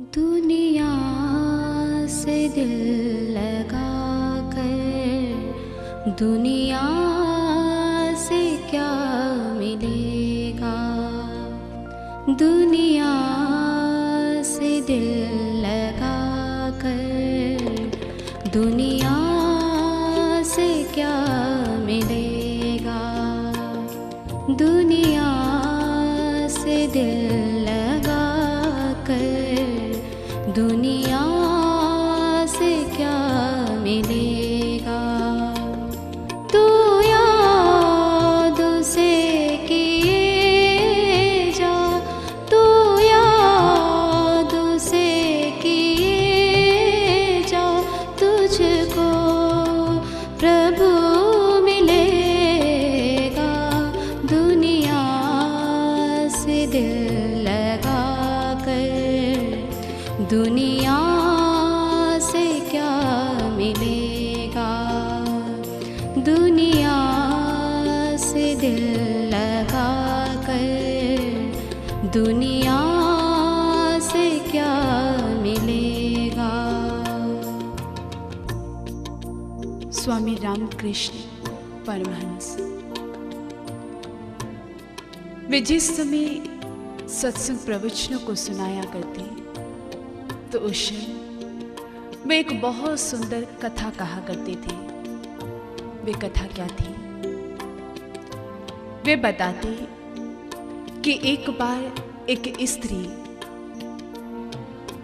दुनिया से दिल लगा कर दुनिया से क्या मिलेगा। दुनिया से दिल लगा कर दुनिया से क्या मिलेगा। दुनिया से दिल लगा कर दुनिया से क्या मिलेगा। तू याद से किए जा, तू याद से किए जा, तुझको प्रभु मिलेगा। दुनिया से दिल लगा कर दुनिया से क्या मिलेगा। दुनिया से दिल लगा कर दुनिया से क्या मिलेगा। स्वामी रामकृष्ण परमहंस। वे जिस समय सत्संग प्रवचनों को सुनाया करते तो उस समय वे एक बहुत सुंदर कथा कहा करते थे। वे कथा क्या थी? वे बताते कि एक बार एक स्त्री,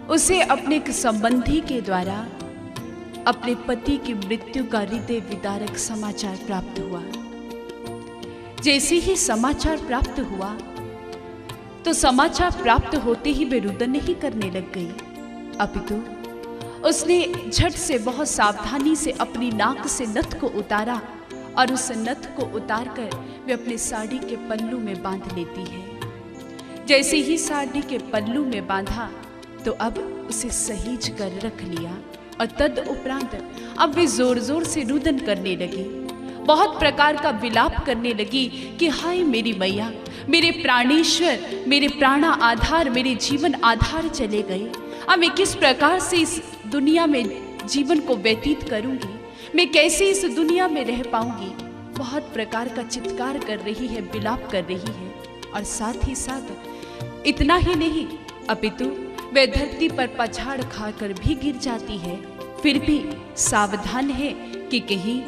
उसे अपने एक संबंधी के द्वारा अपने पति की मृत्यु का हृदय विदारक समाचार प्राप्त हुआ। जैसे ही समाचार प्राप्त हुआ तो समाचार प्राप्त होते ही वे रुदन नहीं करने लग गई, अपितु उसने झट से बहुत सावधानी से अपनी नाक से नथ को उतारा और उस नथ को उतारकर वे अपने साड़ी के पल्लू में बांध लेती है। जैसे ही साड़ी के पल्लू में बांधा तो अब उसे सहीज कर रख लिया और तद उपरांत अब वे जोर जोर से रुदन करने लगी, बहुत प्रकार का विलाप करने लगी कि हाय मेरी मैया, मेरे प्राणेश्वर, मेरे प्राणा आधार, मेरे जीवन आधार चले गए। अब मैं किस प्रकार से इस दुनिया में जीवन को व्यतीत करूंगी, मैं कैसे इस दुनिया में रह पाऊंगी। बहुत प्रकार का चित्कार कर रही है, विलाप कर रही है। और साथ ही साथ इतना ही नहीं, अपितु वह धरती पर पछाड़ खाकर भी गिर जाती है, फिर भी सावधान है कि कहीं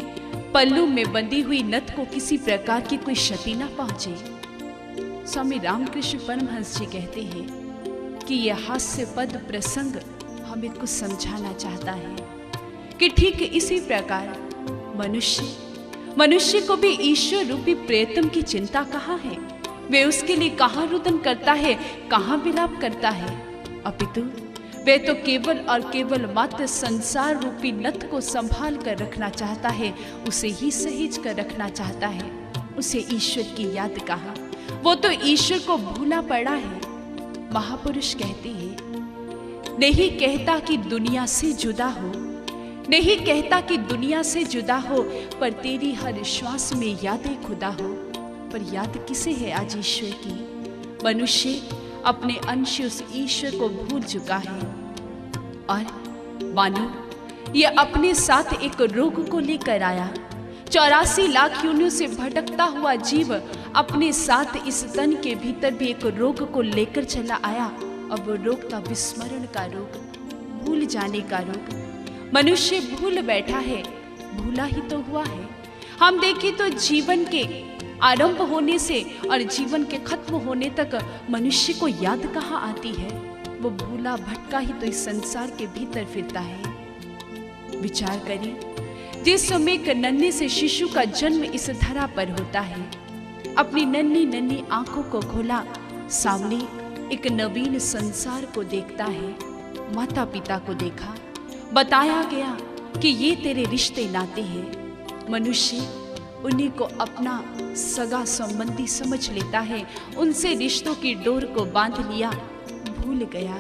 पल्लू में बंधी हुई नथ को किसी प्रकार की कोई क्षति न पहुंचे। स्वामी रामकृष्ण परमहंस जी कहते हैं कि यह हास्यपद प्रसंग हमें कुछ समझाना चाहता है कि ठीक इसी प्रकार मनुष्य को भी ईश्वर रूपी प्रेतम की चिंता कहाँ है। वे उसके लिए कहाँ रुदन करता है, कहाँ विलाप करता है, अपितु वे तो केवल और केवल मात्र संसार रूपी नथ को संभाल कर रखना चाहता है, उसे ही सहेज कर रखना चाहता है। उसे ईश्वर की याद कहाँ, वो तो ईश्वर को भूला पड़ा है। महापुरुष कहते हैं, नहीं कहता कि दुनिया से जुदा हो, नहीं कहता कि दुनिया से जुदा हो, पर तेरी हर श्वास में यादें खुदा हो। पर याद किसे है आज ईश्वर की? मनुष्य अपने अंश उस ईश्वर को भूल चुका है और मानो ये अपने साथ एक रोग को लेकर आया। 84 लाख योनियों से भटकता हुआ जीव अपने साथ इस तन के भीतर भी एक रोग को लेकर चला आया, और वो रोग था विस्मरण का रोग, भूल जाने का रोग। मनुष्य भूल बैठा है, भूला ही तो हुआ है। हम देखें तो जीवन के आरंभ होने से और जीवन के खत्म होने तक मनुष्य को याद कहाँ आती है? वो भूला भटका ही तो इस संसार के भीतर फिरता है। विचार करें, जिस समय एक नन्हे से शिशु का जन्म इस धरा पर होता है, अपनी नन्ही नन्ही आंखों को खोला, सामने एक नवीन संसार को देखता है। माता पिता को देखा, बताया गया कि ये तेरे रिश्ते नाते हैं। मनुष्य उन्हीं को अपना सगा संबंधी समझ लेता है, उनसे रिश्तों की डोर को बांध लिया, भूल गया।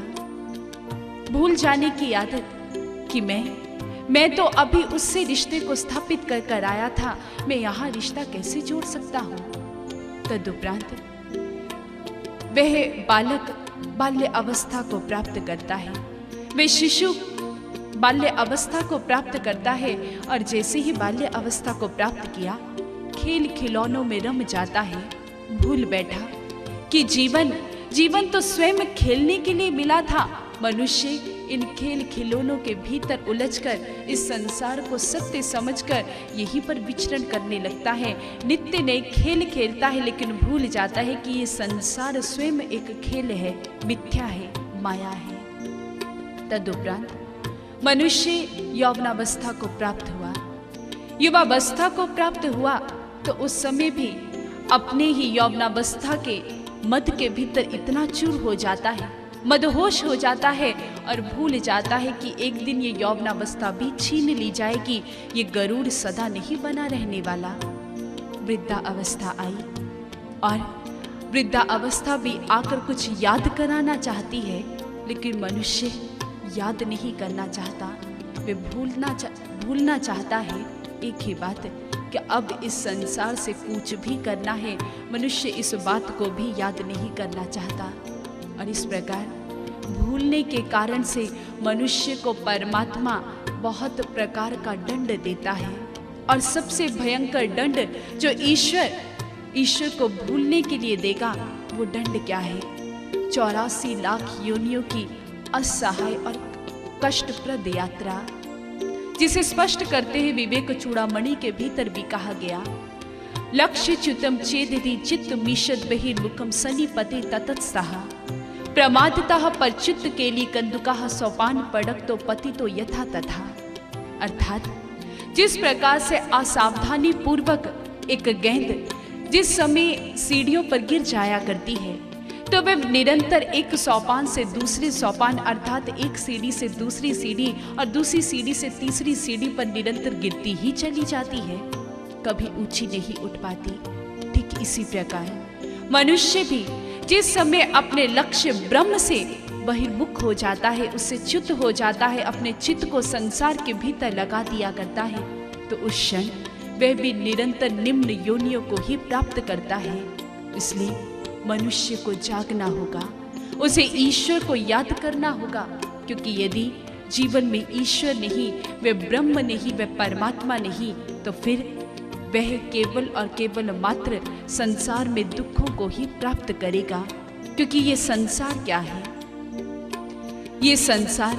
भूल जाने की आदत कि मैं तो अभी उससे रिश्ते को स्थापित कर आया था, मैं यहाँ रिश्ता कैसे जोड़ सकता हूँ। तदुपरांत वह बालक बाल्य अवस्था को प्राप्त करता है। वे शिशु बाल्य अवस्था को प्राप्त करता है और जैसे ही बाल्य अवस्था को प्राप्त किया, खेल खिलौनों में रम जाता है, भूल बैठा कि जीवन तो स्वयं खेलने के लिए मिला था। मनुष्य इन खेल खिलौनों के भीतर उलझकर इस संसार को सत्य समझकर यहीं पर विचरण करने लगता है। नित्य नए खेल खेलता है, लेकिन भूल जाता है कि ये संसार स्वयं एक खेल है, मिथ्या है, माया है। तदुपरांत मनुष्य यौवनावस्था को प्राप्त हुआ। युवावस्था को प्राप्त हुआ तो उस समय भी अपने ही यौवनावस्था के मद के भीतर इतना चूर हो जाता है, मदहोश हो जाता है और भूल जाता है कि एक दिन ये यौवनावस्था भी छीन ली जाएगी। ये गरुड़ सदा नहीं बना रहने वाला। वृद्धा अवस्था आई और वृद्धा अवस्था भी आकर कुछ याद कराना चाहती है, लेकिन मनुष्य याद नहीं करना चाहता। वे भूलना चाहता है एक ही बात कि अब इस संसार से कूच भी करना है। मनुष्य इस बात को भी याद नहीं करना चाहता और इस प्रकार भूलने के कारण से मनुष्य को परमात्मा बहुत प्रकार का दंड देता है। और सबसे भयंकर दंड जो ईश्वर को भूलने के लिए देगा, वो दंड क्या है? 84 लाख योनियों की असहाय और कष्टप्रद यात्रा, जिसे स्पष्ट करते हैं विवेक चूड़ामणि के भीतर भी कहा गया, लक्ष्य च्युतम चेदिति चित्त मीशद बहिर्मुखम सन्निपते ततत्सह प्रमादतः परचित्त केली कंदुकाः सोपान पड़क तो पति तो यथा तथा। अर्थात जिस प्रकार से असावधानी पूर्वक एक गेंद जिस समय सीढ़ियों पर गिर जाया करती है, तो वे निरंतर एक सोपान से दूसरे सोपान अर्थात एक सीढ़ी से दूसरी सीढ़ी और दूसरी सीढ़ी से तीसरी सीढ़ी पर निरंतर गिरती ही चली जाती है, कभी ऊंची नहीं उठ पाती। ठीक इसी प्रकार मनुष्य भी जिस समय अपने लक्ष्य ब्रह्म से बहिर्मुख हो जाता है, उससे च्युत हो जाता है, अपने चित्त को संसार के भीतर लगा दिया करता है, तो उस क्षण वह भी निरंतर निम्न योनियों को ही प्राप्त करता है। इसलिए मनुष्य को जागना होगा, उसे ईश्वर को याद करना होगा, क्योंकि यदि जीवन में ईश्वर नहीं, वे ब्रह्म नहीं, वे परमात्मा नहीं, तो फिर वह केवल और केवल मात्र संसार में दुखों को ही प्राप्त करेगा। क्योंकि ये संसार क्या है? ये संसार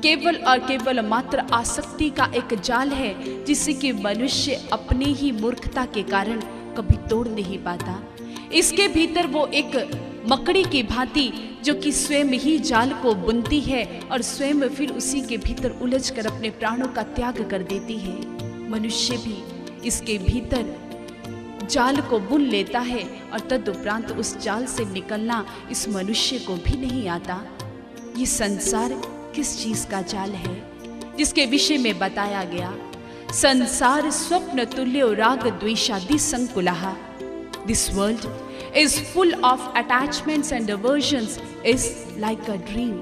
केवल और केवल मात्र आसक्ति का एक जाल है, जिससे कि मनुष्य अपने ही मूर्खता के कारण कभी तोड़ नहीं पाता। इसके भीतर वो एक मकड़ी की भांति जो कि स्वयं ही जाल को बुनती है और स्वयं फिर उसी के भीतर उलझकर अपने प्राणों का त्याग कर देती है। मनुष्य भी इसके भीतर जाल को बुन लेता है और तदुपरांत उस जाल से निकलना इस मनुष्य को भी नहीं आता। ये संसार किस चीज का जाल है? जिसके विषय में बताया गया, संसार स्वप्न तुल्यो राग द्वेषादि संकुलः। This world is full of attachments and aversions, is like a dream.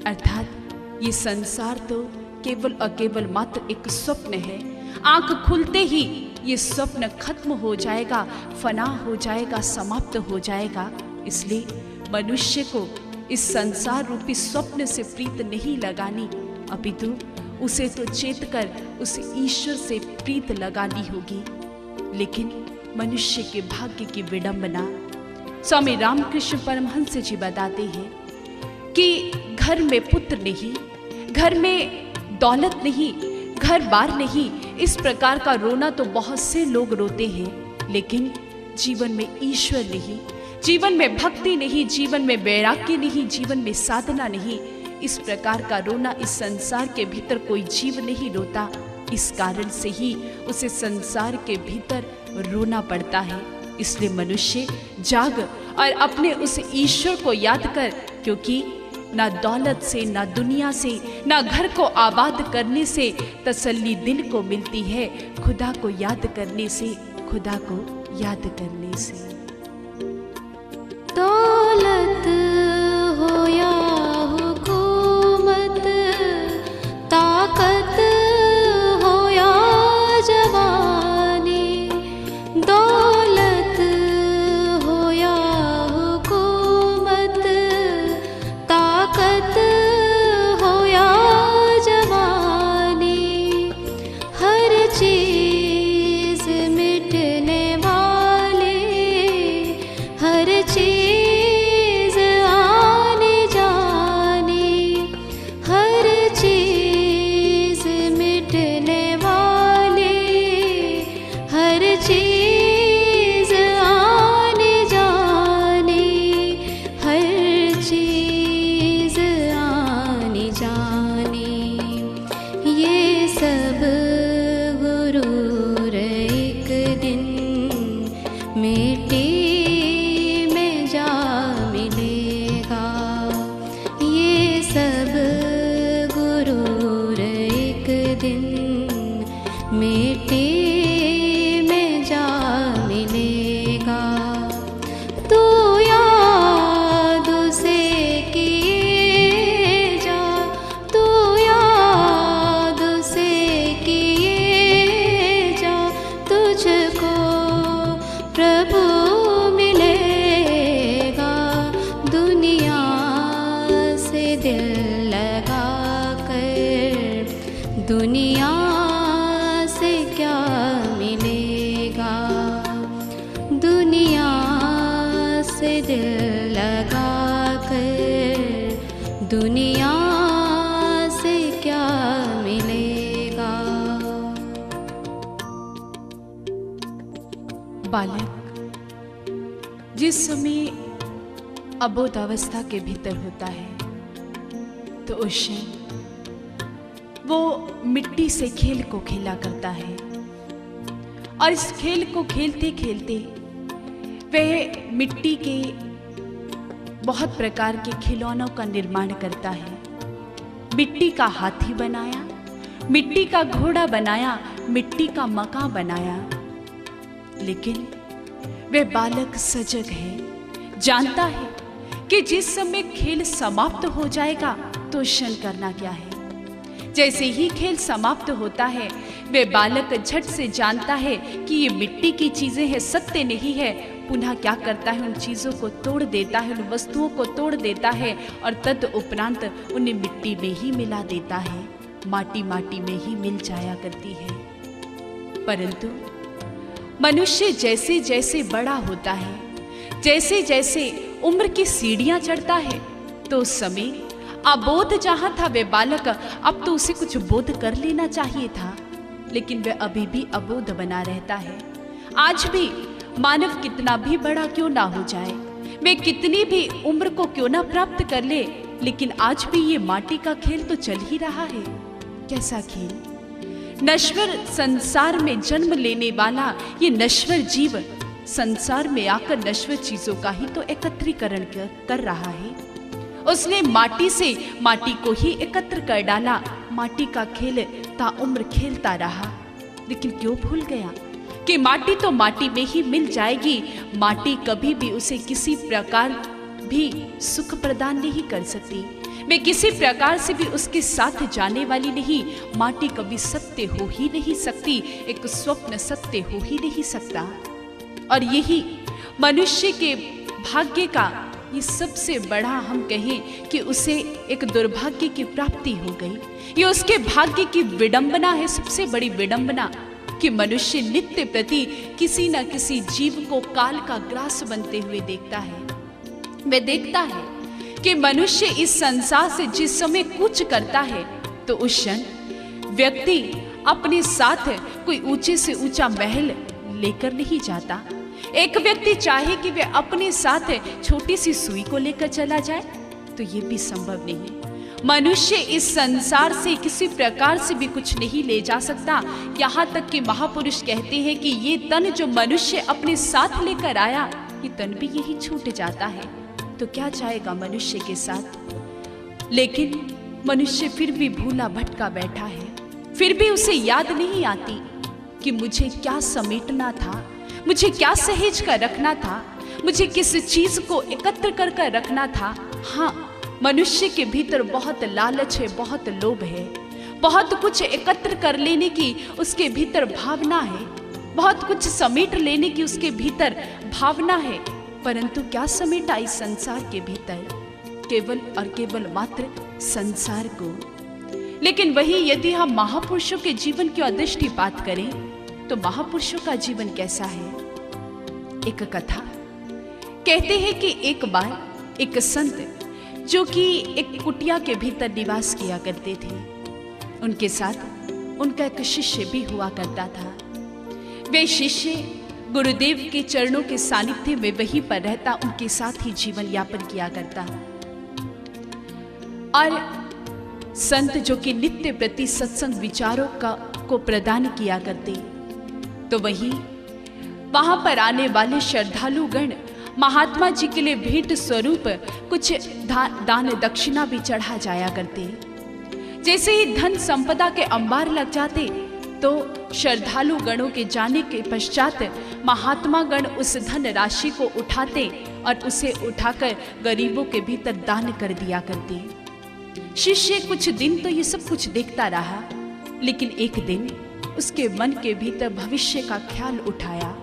अर्थात ये संसार तो केवल और केवल मात्र एक स्वप्न है। आंख खुलते ही ये स्वप्न खत्म हो जाएगा, फना हो जाएगा, समाप्त हो जाएगा। इसलिए मनुष्य को इस संसार रूपी स्वप्न से प्रीत नहीं लगानी, अपितु उसे तो चेत कर उस ईश्वर से प्रीत लगानी होगी। लेकिन मनुष्य के भाग्य की विडंबना स्वामी रामकृष्ण परमहंस जी बताते हैं कि घर में पुत्र नहीं, घर में दौलत नहीं, घर बार नहीं, इस प्रकार का रोना तो बहुत से लोग रोते हैं, लेकिन जीवन में ईश्वर नहीं, जीवन में भक्ति नहीं, जीवन में वैराग्य नहीं, जीवन में साधना नहीं, इस प्रकार का रोना इस संसार के भीतर कोई जीव नहीं रोता। इस कारण से ही उसे संसार के भीतर रोना पड़ता है। इसलिए मनुष्य जाग और अपने उस ईश्वर को याद कर, क्योंकि ना दौलत से, ना दुनिया से, ना घर को आबाद करने से तसल्ली दिल को मिलती है, खुदा को याद करने से, खुदा को याद करने से। दौलत हो या हुकूमत, ताकत हो या जवानी, दौलत हो या हुकूमत, लगा कर दुनिया से क्या मिलेगा। बालक जिस समय अबोध अवस्था के भीतर होता है तो उस क्षण वो मिट्टी से खेल को खेला करता है, और इस खेल को खेलते खेलते वह मिट्टी के बहुत प्रकार के खिलौनों का निर्माण करता है। मिट्टी का हाथी बनाया, मिट्टी का घोड़ा बनाया, मिट्टी का मकान बनाया। लेकिन वह बालक सजग है, जानता है कि जिस समय खेल समाप्त हो जाएगा तो क्षण करना क्या है। जैसे ही खेल समाप्त होता है वह बालक झट से जानता है कि ये मिट्टी की चीजें हैं, सत्य नहीं है। पुनः क्या करता है, उन चीजों को तोड़ देता है, उन वस्तुओं को तोड़ देता है और तद उपरांत उन्हें मिट्टी में ही मिला देता है। माटी माटी में ही मिल जाया करती है। परंतु मनुष्य जैसे जैसे बड़ा होता है, जैसे जैसे उम्र की सीढ़ियां चढ़ता है, तो उस समय अबोध जहां था वे बालक, अब तो उसे कुछ बोध कर लेना चाहिए था, लेकिन वह अभी भी अबोध बना रहता है। आज भी मानव कितना भी बड़ा क्यों ना हो जाए, वे कितनी भी उम्र को क्यों ना प्राप्त कर ले, लेकिन आज भी ये माटी का खेल तो चल ही रहा है। कैसा खेल? नश्वर संसार में जन्म लेने वाला ये नश्वर जीव संसार में आकर नश्वर चीजों का ही तो एकत्रीकरण कर रहा है। उसने माटी से माटी को ही एकत्र कर डाला, माटी का खेल ताउम्र खेलता रहा। लेकिन क्यों भूल गया कि माटी तो माटी में ही मिल जाएगी, माटी कभी भी उसे किसी प्रकार भी सुख प्रदान नहीं कर सकती, वे किसी प्रकार से भी उसके साथ जाने वाली नहीं। माटी कभी सत्य हो ही नहीं सकती, एक स्वप्न सत्य हो ही नहीं सकता। और यही मनुष्य के भाग्य का ये सबसे बड़ा हम कहें कि उसे एक दुर्भाग्य की प्राप्ति हो गई। ये उसके भाग्य की विडंबना है, सबसे बड़ी विडंबना, कि मनुष्य नित्य प्रति किसी न किसी जीव को काल का ग्रास बनते हुए देखता है। वह देखता है कि मनुष्य इस संसार से जिस समय कूच करता है तो उस क्षण व्यक्ति अपने साथ कोई ऊंचे से ऊंचा महल लेकर नहीं जाता। एक व्यक्ति चाहे कि वह अपने साथ छोटी सी सुई को लेकर चला जाए तो ये भी संभव नहीं है। मनुष्य इस संसार से किसी प्रकार से भी कुछ नहीं ले जा सकता। यहाँ तक कि महापुरुष कहते हैं कि ये तन जो मनुष्य अपने साथ लेकर आया, ये तन भी यही छूट जाता है, तो क्या जाएगा मनुष्य के साथ। लेकिन मनुष्य फिर भी भूला भटका बैठा है, फिर भी उसे याद नहीं आती कि मुझे क्या समेटना था, मुझे क्या सहेज कर रखना था, मुझे किस चीज को एकत्र कर कर रखना था। हाँ, मनुष्य के भीतर बहुत लालच है, बहुत लोभ है, बहुत कुछ एकत्र कर लेने की उसके भीतर भावना है, बहुत कुछ समेट लेने की उसके भीतर भावना है। परंतु क्या समेटा इस संसार के भीतर? केवल और केवल मात्र संसार को। लेकिन वही यदि हम महापुरुषों के जीवन की अदृष्टिपात करें तो महापुरुषों का जीवन कैसा है? एक कथा कहते हैं कि एक बार एक संत जो कि एक कुटिया के भीतर निवास किया करते थे, उनके साथ उनका एक शिष्य भी हुआ करता था। वे शिष्य गुरुदेव के चरणों के सानिध्य में वहीं पर रहता, उनके साथ ही जीवन यापन किया करता। और संत जो कि नित्य प्रति सत्संग विचारों को प्रदान किया करते, तो वहां पर आने वाले श्रद्धालु गण महात्मा जी के लिए भेंट स्वरूप कुछ दान दक्षिणा भी चढ़ा जाया करते। जैसे ही धन संपदा के अंबार लग जाते तो श्रद्धालु गणों के जाने के पश्चात महात्मा गण उस धन राशि को उठाते और उसे उठाकर गरीबों के भीतर दान कर दिया करते। शिष्य कुछ दिन तो ये सब कुछ देखता रहा, लेकिन एक दिन उसके मन के भीतर भविष्य का ख्याल उठाया।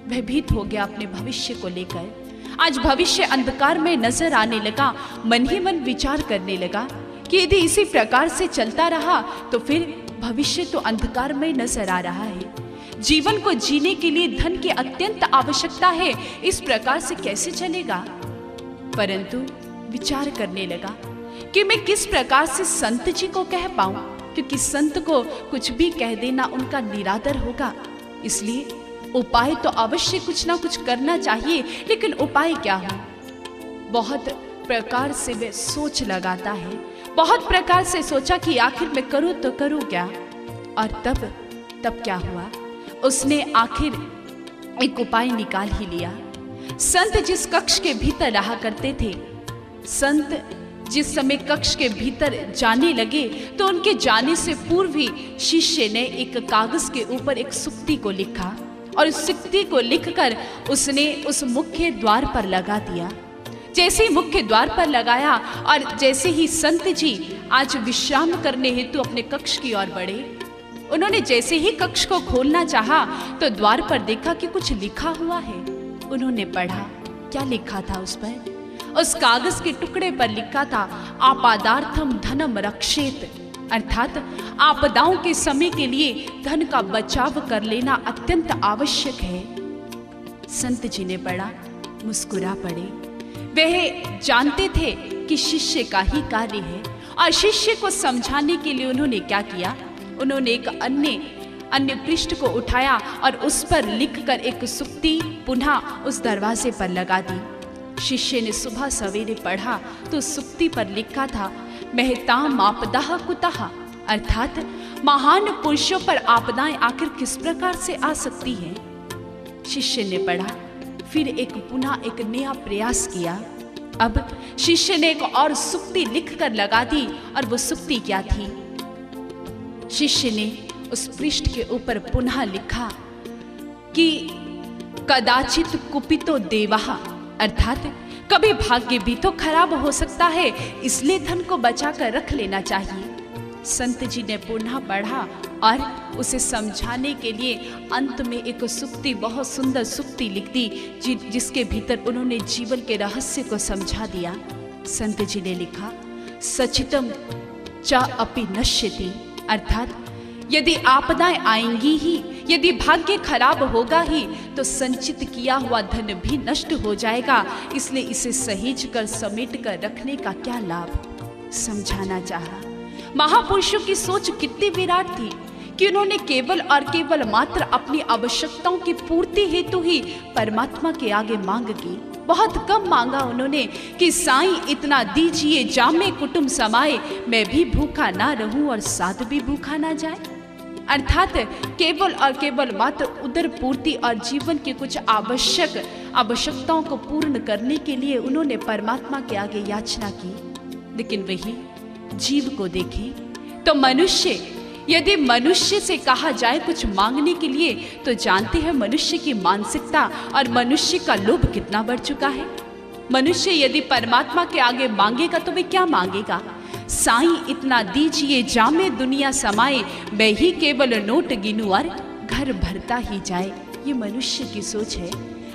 भयभीत हो गया अपने भविष्य को लेकर। आज भविष्य अंधकार में नजर आने लगा। मन ही मन विचार करने लगा कि यदि इसी प्रकार से चलता रहा तो फिर भविष्य तो अंधकार में नजर आ रहा है। जीवन को जीने के लिए धन की अत्यंत आवश्यकता है, इस प्रकार से कैसे चलेगा? परंतु विचार करने लगा कि मैं किस प्रकार से संत जी को कह पाऊं, क्योंकि संत को कुछ भी कह देना उनका निरादर होगा। इसलिए उपाय तो अवश्य कुछ ना कुछ करना चाहिए, लेकिन उपाय क्या हो? बहुत प्रकार से वह सोच लगाता है, बहुत प्रकार से सोचा कि आखिर मैं करूं तो करूं क्या। और तब क्या हुआ, उसने आखिर एक उपाय निकाल ही लिया। संत जिस कक्ष के भीतर रहा करते थे, संत जिस समय कक्ष के भीतर जाने लगे तो उनके जाने से पूर्व ही शिष्य ने एक कागज के ऊपर एक सूक्ति को लिखा और उस सूक्ति को लिखकर उसने उस मुख्य द्वार पर लगा दिया। जैसे ही मुख्य द्वार पर लगाया और जैसे ही संत जी आज विश्राम करने हेतु अपने कक्ष की ओर बढ़े, उन्होंने जैसे ही कक्ष को खोलना चाहा तो द्वार पर देखा कि कुछ लिखा हुआ है। उन्होंने पढ़ा, क्या लिखा था उस पर? उस कागज के टुकड़े पर लिखा था, आपादार्थम धनम रक्षेत, अर्थात आपदाओं के समय के लिए धन का बचाव कर लेना अत्यंत आवश्यक है। संत जी ने पढ़ा, मुस्कुरा पड़े। वह जानते थे कि शिष्य का ही कार्य है और शिष्य को समझाने के लिए उन्होंने क्या किया, उन्होंने एक अन्य पृष्ठ को उठाया और उस पर लिखकर एक सूक्ति पुनः उस दरवाजे पर लगा दी। शिष्य ने सुबह सवेरे पढ़ा तो सूक्ति पर लिखा था, महताम आपदाह कुतः, अर्थात महान पुरुषों पर आपदाएं आखिर किस प्रकार से आ सकती हैं। शिष्य ने पढ़ा, फिर पुनः एक नया प्रयास किया। अब शिष्य ने एक और सूक्ति लिखकर लगा दी और वो सूक्ति क्या थी? शिष्य ने उस पृष्ठ के ऊपर पुनः लिखा कि कदाचित कुपितो देवः, अर्थात कभी भाग्य भी तो खराब हो सकता है, इसलिए धन को बचा कर रख लेना चाहिए। संत जी ने पुनः पढ़ा और उसे समझाने के लिए अंत में एक सूक्ति, बहुत सुंदर सूक्ति लिख दी, जिसके भीतर उन्होंने जीवन के रहस्य को समझा दिया। संत जी ने लिखा, सचितम च अपि नश्यति, अर्थात यदि आपदाएं आएंगी ही, यदि भाग्य खराब होगा ही, तो संचित किया हुआ धन भी नष्ट हो जाएगा, इसलिए इसे सहेज कर समेट कर रखने का क्या लाभ। समझाना चाहा। महापुरुषों की सोच कितनी विराट थी कि उन्होंने केवल और केवल मात्र अपनी आवश्यकताओं की पूर्ति हेतु ही परमात्मा के आगे मांग की। बहुत कम मांगा उन्होंने कि साईं इतना दीजिए जामे कुटुंब समाए, मैं भी भूखा ना रहूं और साध भी भूखा ना जाए। अर्थात केवल और केवल मात्र उदर पूर्ति और जीवन के कुछ आवश्यकताओं को पूर्ण करने के लिए उन्होंने परमात्मा के आगे याचना की। लेकिन वही जीव को देखें तो मनुष्य, यदि मनुष्य से कहा जाए कुछ मांगने के लिए, तो जानते हैं मनुष्य की मानसिकता और मनुष्य का लोभ कितना बढ़ चुका है। मनुष्य यदि परमात्मा के आगे मांगेगा तो वे क्या मांगेगा? साईं इतना दीजिए जामे दुनिया समाए, मैं ही केवल नोट गिनूं और घर भरता ही जाए। ये मनुष्य की सोच है,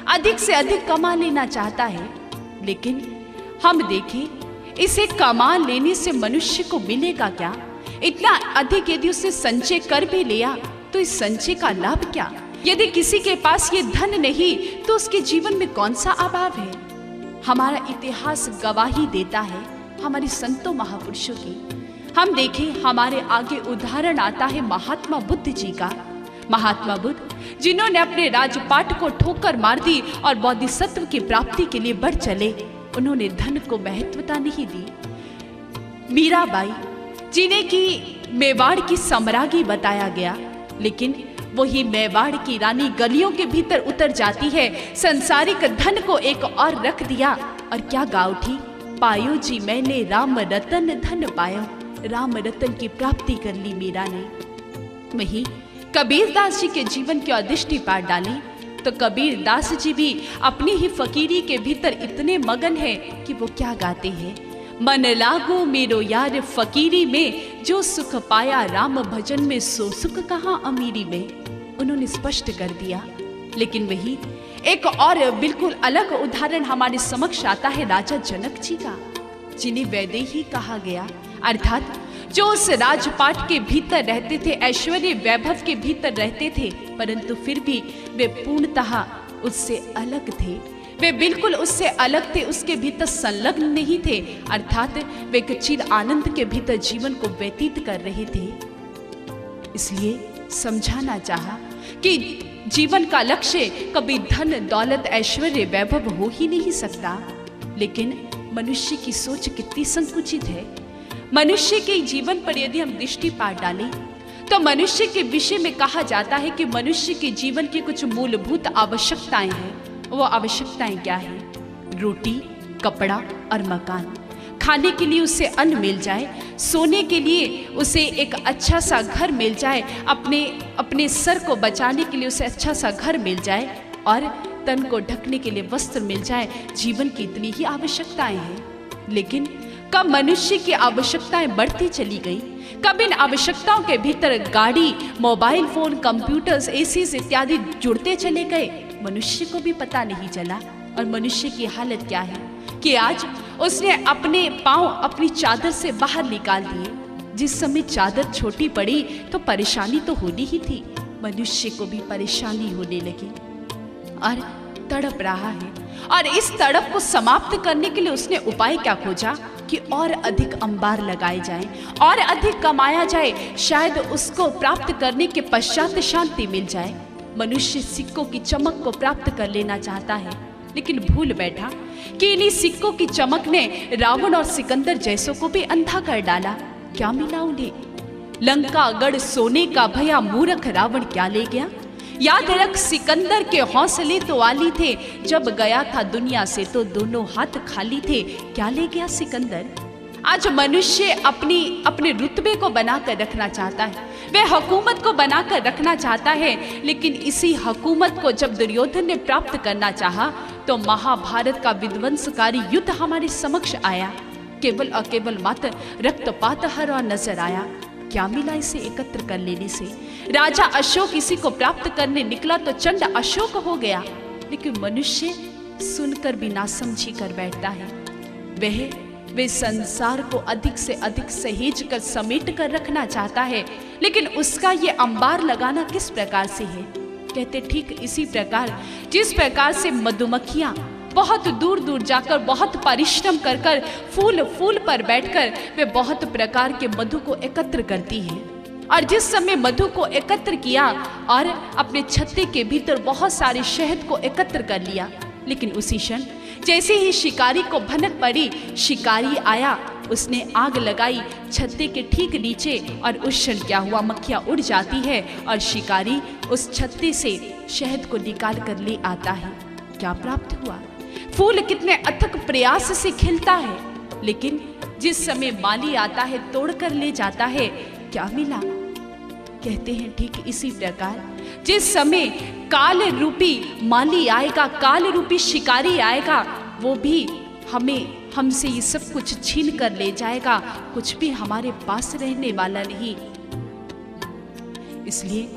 अधिक से अधिक कमा लेना चाहता है। लेकिन हम देखें, इसे कमा लेने से मनुष्य को मिलेगा क्या? इतना अधिक यदि उसने संचय कर भी लिया तो इस संचय का लाभ क्या? यदि किसी के पास ये धन नहीं तो उसके जीवन में कौन सा अभाव है? हमारा इतिहास गवाही देता है हमारे संतों महापुरुषों की। हम देखें, हमारे आगे उदाहरण आता है महात्मा बुद्ध जी का। महात्मा बुद्ध जिन्होंने अपने राजपाट को ठोकर मार दी और बोधिसत्व की प्राप्ति के लिए बढ़ चले, उन्होंने धन को महत्वता नहीं दी। मीराबाई जिन्हें की मेवाड़ की सम्राज्ञी बताया गया, लेकिन वही मेवाड़ की रानी गलियों के भीतर उतर जाती है, संसारिक धन को एक और रख दिया और क्या गा उठी, पायो जी मैंने राम रतन धन पायो, राम रतन की प्राप्ति कर ली मीरा ने। वही कबीरदास जी के जीवन की दृष्टि पार डाली तो कबीरदास जी भी अपनी ही फकीरी के भीतर इतने मगन हैं कि वो क्या गाते हैं, मन लागो मेरो यार फकीरी में, जो सुख पाया राम भजन में सो सुख कहाँ अमीरी में। उन्होंने स्पष्ट कर दिया। लेकिन वही एक और बिल्कुल अलग उदाहरण हमारे समक्ष आता है राजा जनक जी का, जिन्हें वैदेही कहा गया, अर्थात जो उस राजपाट के भीतर रहते थे, ऐश्वर्य वैभव के भीतर रहते थे, परंतु फिर भी वे पूर्णतः उससे अलग थे। वे बिल्कुल उससे अलग थे, उसके भीतर संलग्न नहीं थे, अर्थात वे एक चिर आनंद के भीतर जीवन को व्यतीत कर रहे थे। इसलिए समझाना चाहा कि जीवन का लक्ष्य कभी धन दौलत ऐश्वर्य वैभव हो ही नहीं सकता। लेकिन मनुष्य की सोच कितनी संकुचित है। मनुष्य के जीवन पर यदि हम दृष्टिपात डालें तो मनुष्य के विषय में कहा जाता है कि मनुष्य के जीवन की कुछ मूलभूत आवश्यकताएं हैं। वो आवश्यकताएं क्या है? रोटी, कपड़ा और मकान। खाने के लिए उसे अन्न मिल जाए, सोने के लिए उसे एक अच्छा सा घर मिल जाए, अपने सर को बचाने के लिए उसे अच्छा सा घर मिल जाए और तन को ढकने के लिए वस्त्र मिल जाए। जीवन की इतनी ही आवश्यकताएं हैं। लेकिन कब मनुष्य की आवश्यकताएं बढ़ती चली गई, कब इन आवश्यकताओं के भीतर गाड़ी, मोबाइल फोन, कंप्यूटर्स, एसीज इत्यादि जुड़ते चले गए, मनुष्य को भी पता नहीं चला। और मनुष्य की हालत क्या है कि आज उसने अपने पांव अपनी चादर से बाहर निकाल दिए। जिस समय चादर छोटी पड़ी तो परेशानी तो होनी ही थी, मनुष्य को भी परेशानी होने लगी और तड़प रहा है। और इस तड़प को समाप्त करने के लिए उसने उपाय क्या खोजा कि और अधिक अंबार लगाए जाएं, और अधिक कमाया जाए, शायद उसको प्राप्त करने के पश्चात शांति मिल जाए। मनुष्य सिक्कों की चमक को प्राप्त कर लेना चाहता है, लेकिन भूल बैठा कि इन्हीं सिक्कों की चमक ने रावण और सिकंदर जैसों को भी अंधा कर डाला। क्या मिला उन्हें? लंका गढ़ सोने का भया मूर्ख रावण क्या ले गया? याद रख, सिकंदर के हौसले तो आली थे, जब गया था दुनिया से तो दोनों हाथ खाली थे। क्या ले गया सिकंदर? आज मनुष्य अपने रुतबे को बनाकर रखना चाहता है, वह हुकूमत को बनाकर रखना चाहता है। लेकिन इसी हुकूमत को जब दुर्योधन ने प्राप्त करना चाहा तो महाभारत का विध्वंसकारी युद्ध हमारे समक्ष आया। केवल और केवल मात्र रक्तपात हरा नजर आया। क्या मिला इसे एकत्र कर लेने से? राजा अशोक इसी को प्राप्त करने निकला तो चंड अशोक हो गया। लेकिन मनुष्य सुनकर भी नासमझी कर बैठता है। वे संसार को अधिक से अधिक सहेज कर समेट कर रखना चाहता है, लेकिन उसका ये अंबार लगाना किस प्रकार से है? कहते ठीक इसी प्रकार जिस प्रकार से मधुमक्खियां बहुत दूर दूर जाकर बहुत परिश्रम कर कर फूल पर बैठकर वे बहुत प्रकार के मधु को एकत्र करती है। और जिस समय मधु को एकत्र किया और अपने छत्ते के भीतर बहुत सारे शहद को एकत्र कर लिया, लेकिन उसी क्षण जैसे ही शिकारी को भनक पड़ी, शिकारी आया, उसने आग लगाई छत्ते के ठीक नीचे और उस क्षण क्या हुआ? मक्खियां उड़ जाती है और शिकारी उस छत्ते से शहद को निकाल कर ले आता है। क्या प्राप्त हुआ? फूल कितने अथक प्रयास से खिलता है, लेकिन जिस समय माली आता है तोड़ कर ले जाता है, क्या मिला? कहते हैं ठीक इसी प्रकार जिस समय काल रूपी माली आएगा, काल रूपी शिकारी आएगा, वो भी हमसे ये सब कुछ छीन कर ले जाएगा। कुछ भी हमारे पास रहने वाला नहीं। इसलिए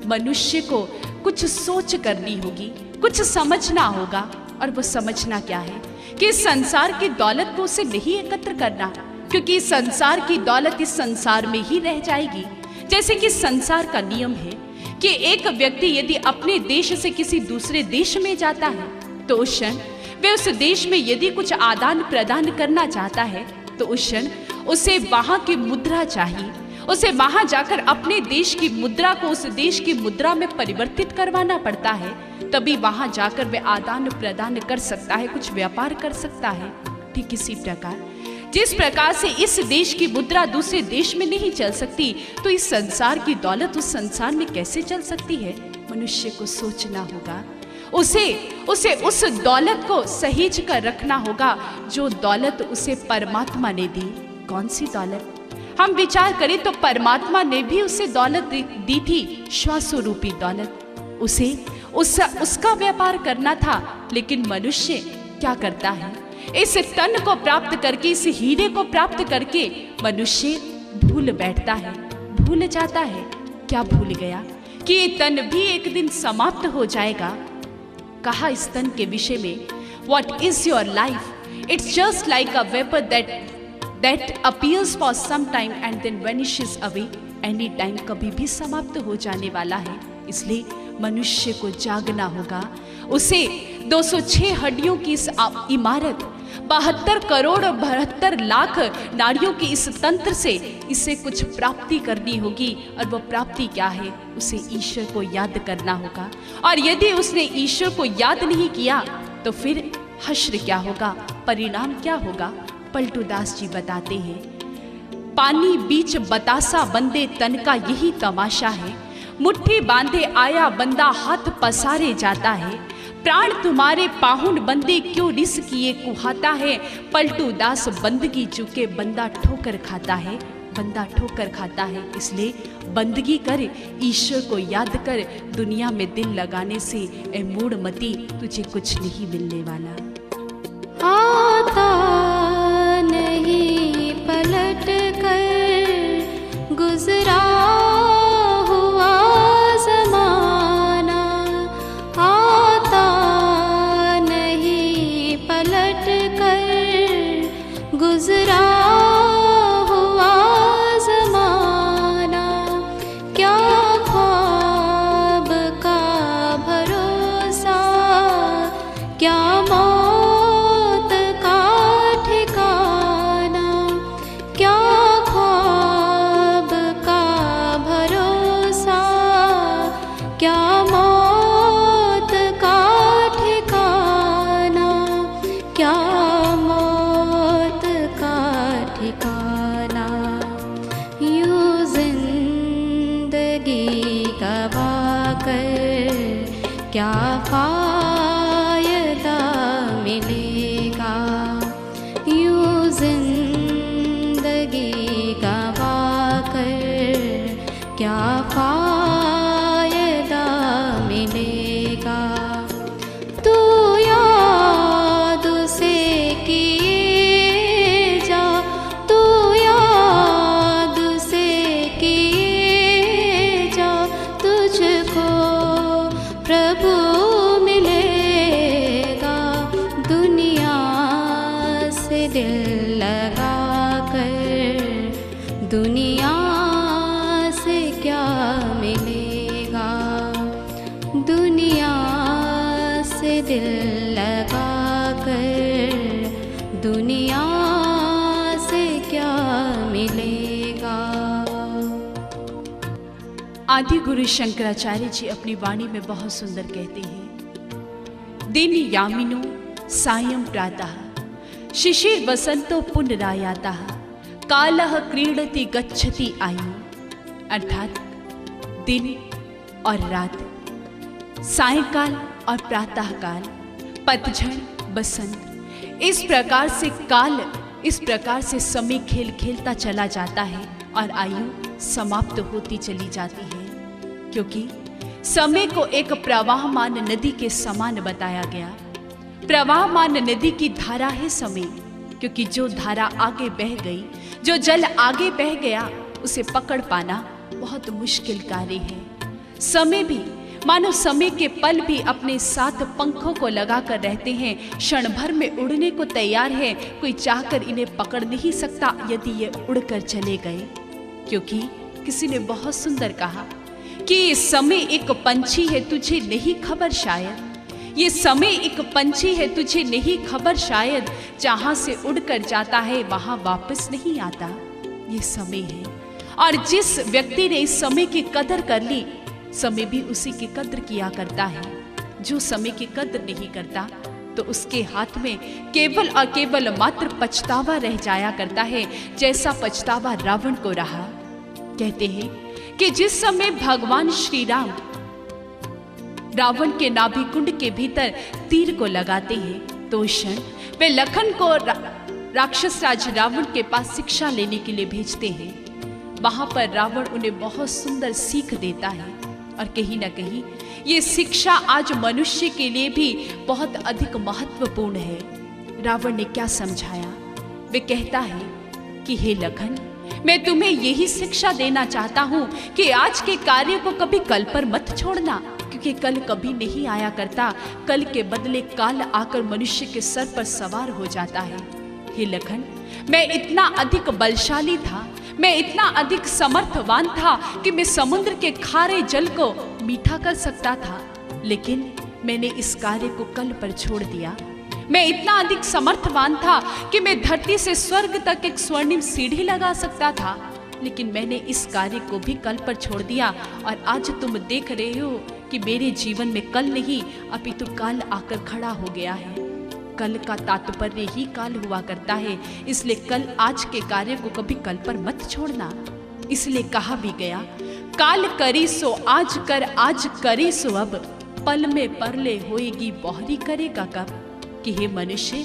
मनुष्य को कुछ सोच करनी होगी, कुछ समझना होगा। और वो समझना क्या है कि इस संसार की दौलत को उसे नहीं एकत्र करना, क्योंकि इस संसार की दौलत इस संसार में ही रह जाएगी। जैसे कि संसार का नियम है कि एक व्यक्ति यदि अपने देश से किसी दूसरे देश में जाता है तो उस क्षण वे उस देश में यदि कुछ आदान प्रदान करना चाहता है तो उस क्षण उसे वहां की मुद्रा चाहिए। उसे वहां जाकर अपने देश की मुद्रा को उस देश की मुद्रा में परिवर्तित करवाना पड़ता है, तभी वहां जाकर वे आदान प्रदान कर सकता है, कुछ व्यापार कर सकता है। ठीक इसी प्रकार जिस प्रकार से इस देश की मुद्रा दूसरे देश में नहीं चल सकती, तो इस संसार की दौलत उस संसार में कैसे चल सकती है? मनुष्य को सोचना होगा। उसे उस दौलत को सहेज कर रखना होगा जो दौलत उसे परमात्मा ने दी। कौन सी दौलत? हम विचार करें तो परमात्मा ने भी उसे दौलत दी थी, श्वासो रूपी दौलत। उसका व्यापार करना था, लेकिन मनुष्य क्या करता है? इस तन को प्राप्त करके, इस हीरे को प्राप्त करके मनुष्य भूल बैठता है, भूल जाता है। क्या भूल गया? कि ये तन भी एक दिन समाप्त हो जाएगा। कहा इस तन के विषय में, What is your life? It's just like a vapor that appears for some time and then vanishes away. Any time कभी भी समाप्त हो जाने वाला है। इसलिए मनुष्य को जागना होगा, उसे 206 हड्डियों की इस इमारत, 72 करोड़ 72 लाख नारियों के इस तंत्र से इसे कुछ प्राप्ति करनी होगी। और वो प्राप्ति क्या है? उसे ईश्वर को याद करना होगा। और यदि उसने ईश्वर को याद नहीं किया तो फिर हश्र क्या होगा, परिणाम क्या होगा? पलटू दास जी बताते हैं, पानी बीच बतासा बंदे तन का यही तमाशा है, मुट्ठी बांधे आया बंदा हाथ पसारे जाता है, प्राण तुम्हारे पाहुन बंदे क्यों रिस किए कुहाता है, पलटू दास बंदगी चुके बंदा ठोकर खाता है, बंदा ठोकर खाता है। इसलिए बंदगी कर, ईश्वर को याद कर, दुनिया में दिल लगाने से ए मूढ़मती तुझे कुछ नहीं मिलने वाला। आता नहीं पलट कर गुजरा हुआ ज़माना, आता नहीं पलट कर गुजरा हुआ ज़माना, क्या ख्वाब का भरोसा, क्या मौत का ठिकाना, क्या ख्वाब का भरोसा, क्या मौत का ठिकाना, क्या मौत का ठिकाना। यूं जिंदगी गवा कर क्या फायदा मिलेगा, यूं जिंदगी गवा कर क्या फायदा मिलेगा। तू याद से किए जा, तू याद से किए जा, तुझको प्रभु मिलेगा। दुनिया से दिल लगा कर दुनिया से क्या मिलेगा, दुनिया से दिल लगा कर दुनिया से क्या मिलेगा। आदि गुरु शंकराचार्य जी अपनी वाणी में बहुत सुंदर कहते हैं, दिन यामिनो सायं प्रातः शिशिर वसंतो पुनरायातः कालः क्रीडति गच्छति आयु। अर्थात दिन और रात, सायंकाल और प्रातःकाल, पतझड़, बसंत, इस प्रकार से काल, इस प्रकार से समय खेल खेलता चला जाता है और आयु समाप्त होती चली जाती है। क्योंकि समय को एक प्रवाहमान नदी के समान बताया गया। प्रवाहमान नदी की धारा है समय, क्योंकि जो धारा आगे बह गई, जो जल आगे बह गया, उसे पकड़ पाना बहुत मुश्किल कार्य है। समय भी मानो समय के पल भी अपने साथ पंखों को लगाकर रहते हैं, क्षण भर में उड़ने को तैयार है। कोई चाहकर इन्हें पकड़ नहीं सकता यदि ये उड़कर चले गए। क्योंकि किसी ने बहुत सुंदर कहा कि ये समय एक पंछी है, तुझे नहीं खबर शायद, ये समय एक पंछी है, तुझे नहीं खबर शायद, जहां से उड़कर जाता है वहां वापस नहीं आता। ये समय है। और जिस व्यक्ति ने इस समय की कदर कर ली, समय भी उसी की कद्र किया करता है। जो समय की कद्र नहीं करता तो उसके हाथ में केवल और केवल मात्र पछतावा रह जाया करता है, जैसा पछतावा रावण को रहा। कहते हैं कि जिस समय भगवान श्री राम रावण के नाभि कुंड के भीतर तीर को लगाते हैं, तो क्षण वे लखन को राक्षस राज रावण के पास शिक्षा लेने के लिए भेजते हैं। वहां पर रावण उन्हें बहुत सुंदर सीख देता है और कहीं ना कहीं ये शिक्षा आज मनुष्य के लिए भी बहुत अधिक महत्वपूर्ण है। रावण ने क्या समझाया? वे कहता है कि हे लखन, मैं तुम्हें यही शिक्षा देना चाहता हूं कि आज के कार्य को कभी कल पर मत छोड़ना, क्योंकि कल कभी नहीं आया करता। कल के बदले काल आकर मनुष्य के सर पर सवार हो जाता है। हे लखन, मैं इतना अधिक बलशाली था, मैं इतना अधिक समर्थवान था कि मैं समुद्र के खारे जल को मीठा कर सकता था, लेकिन मैंने इस कार्य को कल पर छोड़ दिया। मैं इतना अधिक समर्थवान था कि मैं धरती से स्वर्ग तक एक स्वर्णिम सीढ़ी लगा सकता था, लेकिन मैंने इस कार्य को भी कल पर छोड़ दिया। और आज तुम देख रहे हो कि मेरे जीवन में कल नहीं अपितु काल आकर खड़ा हो गया है। कल का तात्पर्य ही काल हुआ करता है, इसलिए कल आज के कार्य को कभी कल पर मत छोड़ना। इसलिए कहा भी गया, काल करी सो आज कर, आज करी सो अब, पल में परले होएगी बहरी करेगा कब। कि हे मनुष्य,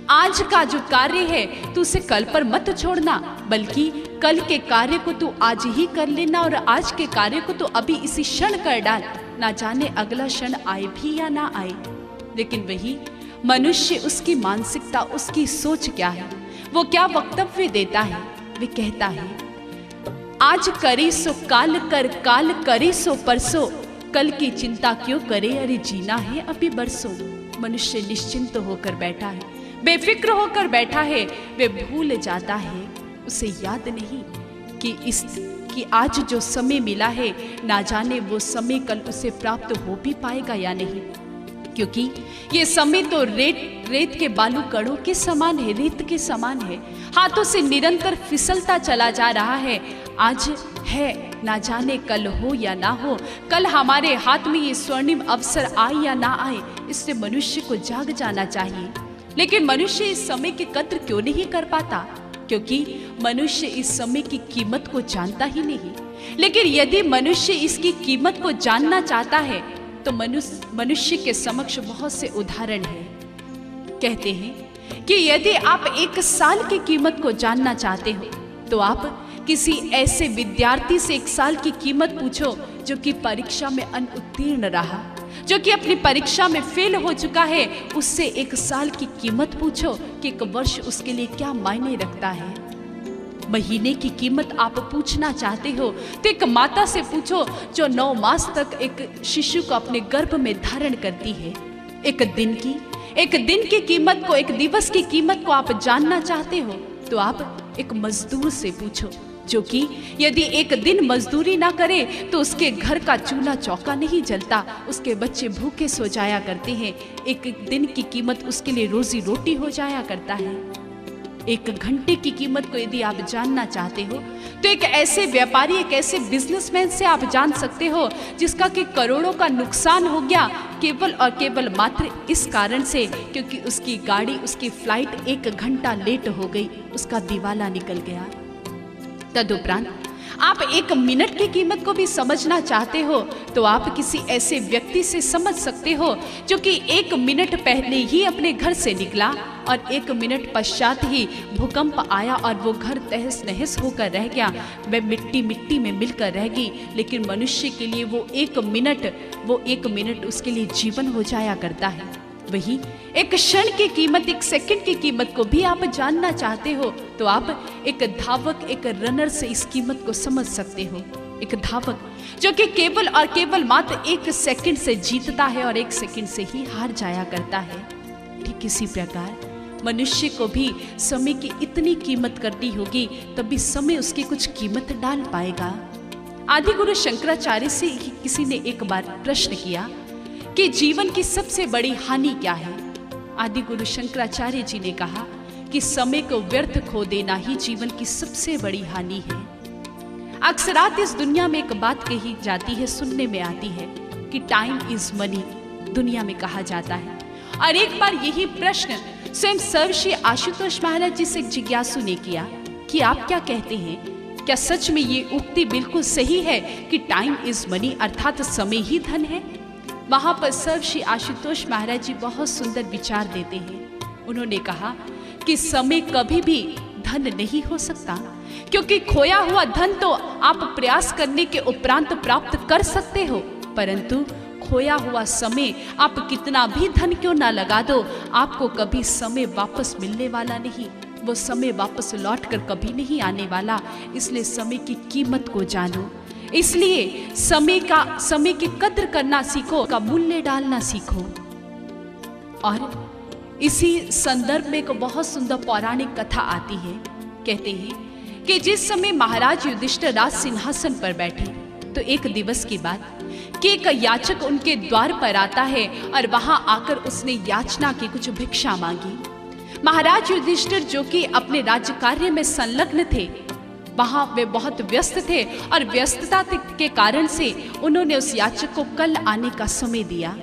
आज का जो कार्य है तू उसे कल पर मत छोड़ना, बल्कि कल के कार्य को तू आज ही कर लेना और आज के कार्य को तू अभी इसी क्षण कर डाल। ना जाने अगला क्षण आए भी या ना आए। लेकिन वही मनुष्य, उसकी मानसिकता, उसकी सोच क्या है, वो क्या वक्तव्य देता है। वे कहता है, आज करी सो काल कर, काल करी सो परसों, कल की चिंता क्यों करे, अरे जीना है अभी बरसों। मनुष्य निश्चिंत होकर बैठा है, बेफिक्र होकर बैठा है। वे भूल जाता है, उसे याद नहीं कि आज जो समय मिला है, ना जाने वो समय कल उसे प्राप्त हो भी पाएगा या नहीं। क्योंकि ये समय तो रेत के बालू कणों के समान है, रेत के समान है, हाथों से निरंतर फिसलता चला जा रहा है। आज है, ना जाने कल हो या ना हो। कल हमारे हाथ में ये स्वर्णिम अवसर आए या ना आए, इससे मनुष्य को जाग जाना चाहिए। लेकिन मनुष्य इस समय की कद्र क्यों नहीं कर पाता? क्योंकि मनुष्य इस समय की कीमत को जानता ही नहीं। लेकिन यदि मनुष्य इसकी कीमत को जानना चाहता है तो मनुष्य के समक्ष बहुत से उदाहरण हैं। कहते हैं कि यदि आप 1 साल की कीमत को जानना चाहते हो तो आप किसी ऐसे विद्यार्थी से 1 साल की कीमत पूछो जो कि परीक्षा में अनुत्तीर्ण रहा, जो कि अपनी परीक्षा में फेल हो चुका है। उससे 1 साल की कीमत पूछो कि 1 वर्ष उसके लिए क्या मायने रखता है। महीने की कीमत आप पूछना चाहते हो तो एक माता से पूछो जो 9 मास तक एक शिशु को अपने गर्भ में धारण करती है। एक दिन की कीमत को, एक दिवस की कीमत को आप जानना चाहते हो तो आप एक मजदूर से पूछो जो कि यदि 1 दिन मजदूरी ना करे तो उसके घर का चूल्हा चौका नहीं जलता, उसके बच्चे भूखे सो जाया करते हैं। 1 दिन की कीमत उसके लिए रोजी रोटी हो जाया करता है। 1 घंटे की कीमत को यदि आप जानना चाहते हो तो एक ऐसे व्यापारी, एक ऐसे बिजनेसमैन से आप जान सकते हो जिसका कि करोड़ों का नुकसान हो गया केवल और केवल मात्र इस कारण से क्योंकि उसकी गाड़ी, उसकी फ्लाइट 1 घंटा लेट हो गई, उसका दिवाला निकल गया। तदुपरांत आप 1 मिनट की कीमत को भी समझना चाहते हो तो आप किसी ऐसे व्यक्ति से समझ सकते हो जो कि 1 मिनट पहले ही अपने घर से निकला और 1 मिनट पश्चात ही भूकंप आया और वो घर तहस नहस होकर रह गया, वह मिट्टी में मिलकर रह गई। लेकिन मनुष्य के लिए वो 1 मिनट उसके लिए जीवन हो जाया करता है। वही 1 क्षण की कीमत, 1 सेकंड की कीमत को भी आप जानना चाहते हो तो आप एक धावक, एक रनर से इस कीमत को समझ सकते हो। एक धावक जो कि केवल और केवल मात्र 1 सेकंड से जीतता है और 1 सेकंड से ही हार जाया करता है। ठीक इसी प्रकार मनुष्य को भी समय की इतनी कीमत करनी होगी तभी समय उसकी कुछ कीमत डाल पाएगा। आदि गुरु शंकराचार्य से किसी ने एक बार प्रश्न किया कि जीवन की सबसे बड़ी हानि क्या है। आदि गुरु शंकराचार्य जी ने कहा कि समय को व्यर्थ खो देना ही जीवन की सबसे बड़ी हानि है। अक्सरात इस दुनिया में एक बात कही जाती है, सुनने में आती है कि टाइम इज मनी, दुनिया में कहा जाता है। और एक बार यही प्रश्न स्वयं सर्वश्री आशुतोष महाराज जी से एक जिज्ञासु ने किया कि आप क्या कहते हैं, क्या सच में ये उक्ति बिल्कुल सही है कि टाइम इज मनी अर्थात समय ही धन है? वहां पर सर्वश्री आशुतोष महाराज जी बहुत सुंदर विचार देते हैं। उन्होंने कहा कि समय कभी भी धन नहीं हो सकता, क्योंकि खोया हुआ धन तो आप प्रयास करने के उपरांत प्राप्त कर सकते हो, परंतु खोया हुआ समय आप कितना भी धन क्यों ना लगा दो, आपको कभी समय वापस मिलने वाला नहीं। वो समय वापस लौट कर कभी नहीं आने वाला। इसलिए समय की कीमत को जानो, इसलिए समय की कद्र करना सीखो, का मूल्य डालना सीखो। और इसी संदर्भ में एक बहुत सुंदर पौराणिक कथा आती है। कहते हैं कि जिस समय महाराज युधिष्ठिर राज सिंहासन पर बैठे, तो एक दिवस की बात कि एक याचक उनके द्वार पर आता है और वहां आकर उसने याचना की, कुछ भिक्षा मांगी। महाराज युधिष्ठिर जो कि अपने राज्य कार्य में संलग्न थे, वहां वे बहुत व्यस्त थे और व्यस्तता के कारण से उन्होंने उस याचक को कल आने का समय दिया।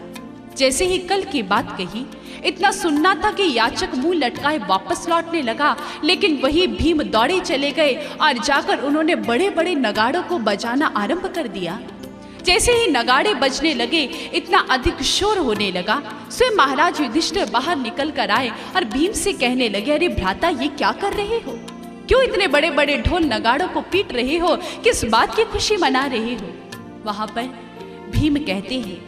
जैसे ही कल की बात कही, इतना सुनना था कि याचक मुंह लटकाए वापस लौटने लगा, लेकिन वही भीम दौड़े चले गए और जाकर उन्होंने बड़े बड़े नगाड़ों को बजाना आरंभ कर दिया। जैसे ही नगाड़े बजने लगे, इतना अधिक शोर होने लगा। स्वयं महाराज युधिष्ठिर बाहर निकल कर आए और भीम से कहने लगे, अरे भ्राता, ये क्या कर रहे हो? क्यों इतने बड़े बड़े ढोल नगाड़ों को पीट रहे हो? किस बात की खुशी मना रहे हो? वहां पर भीम कहते हैं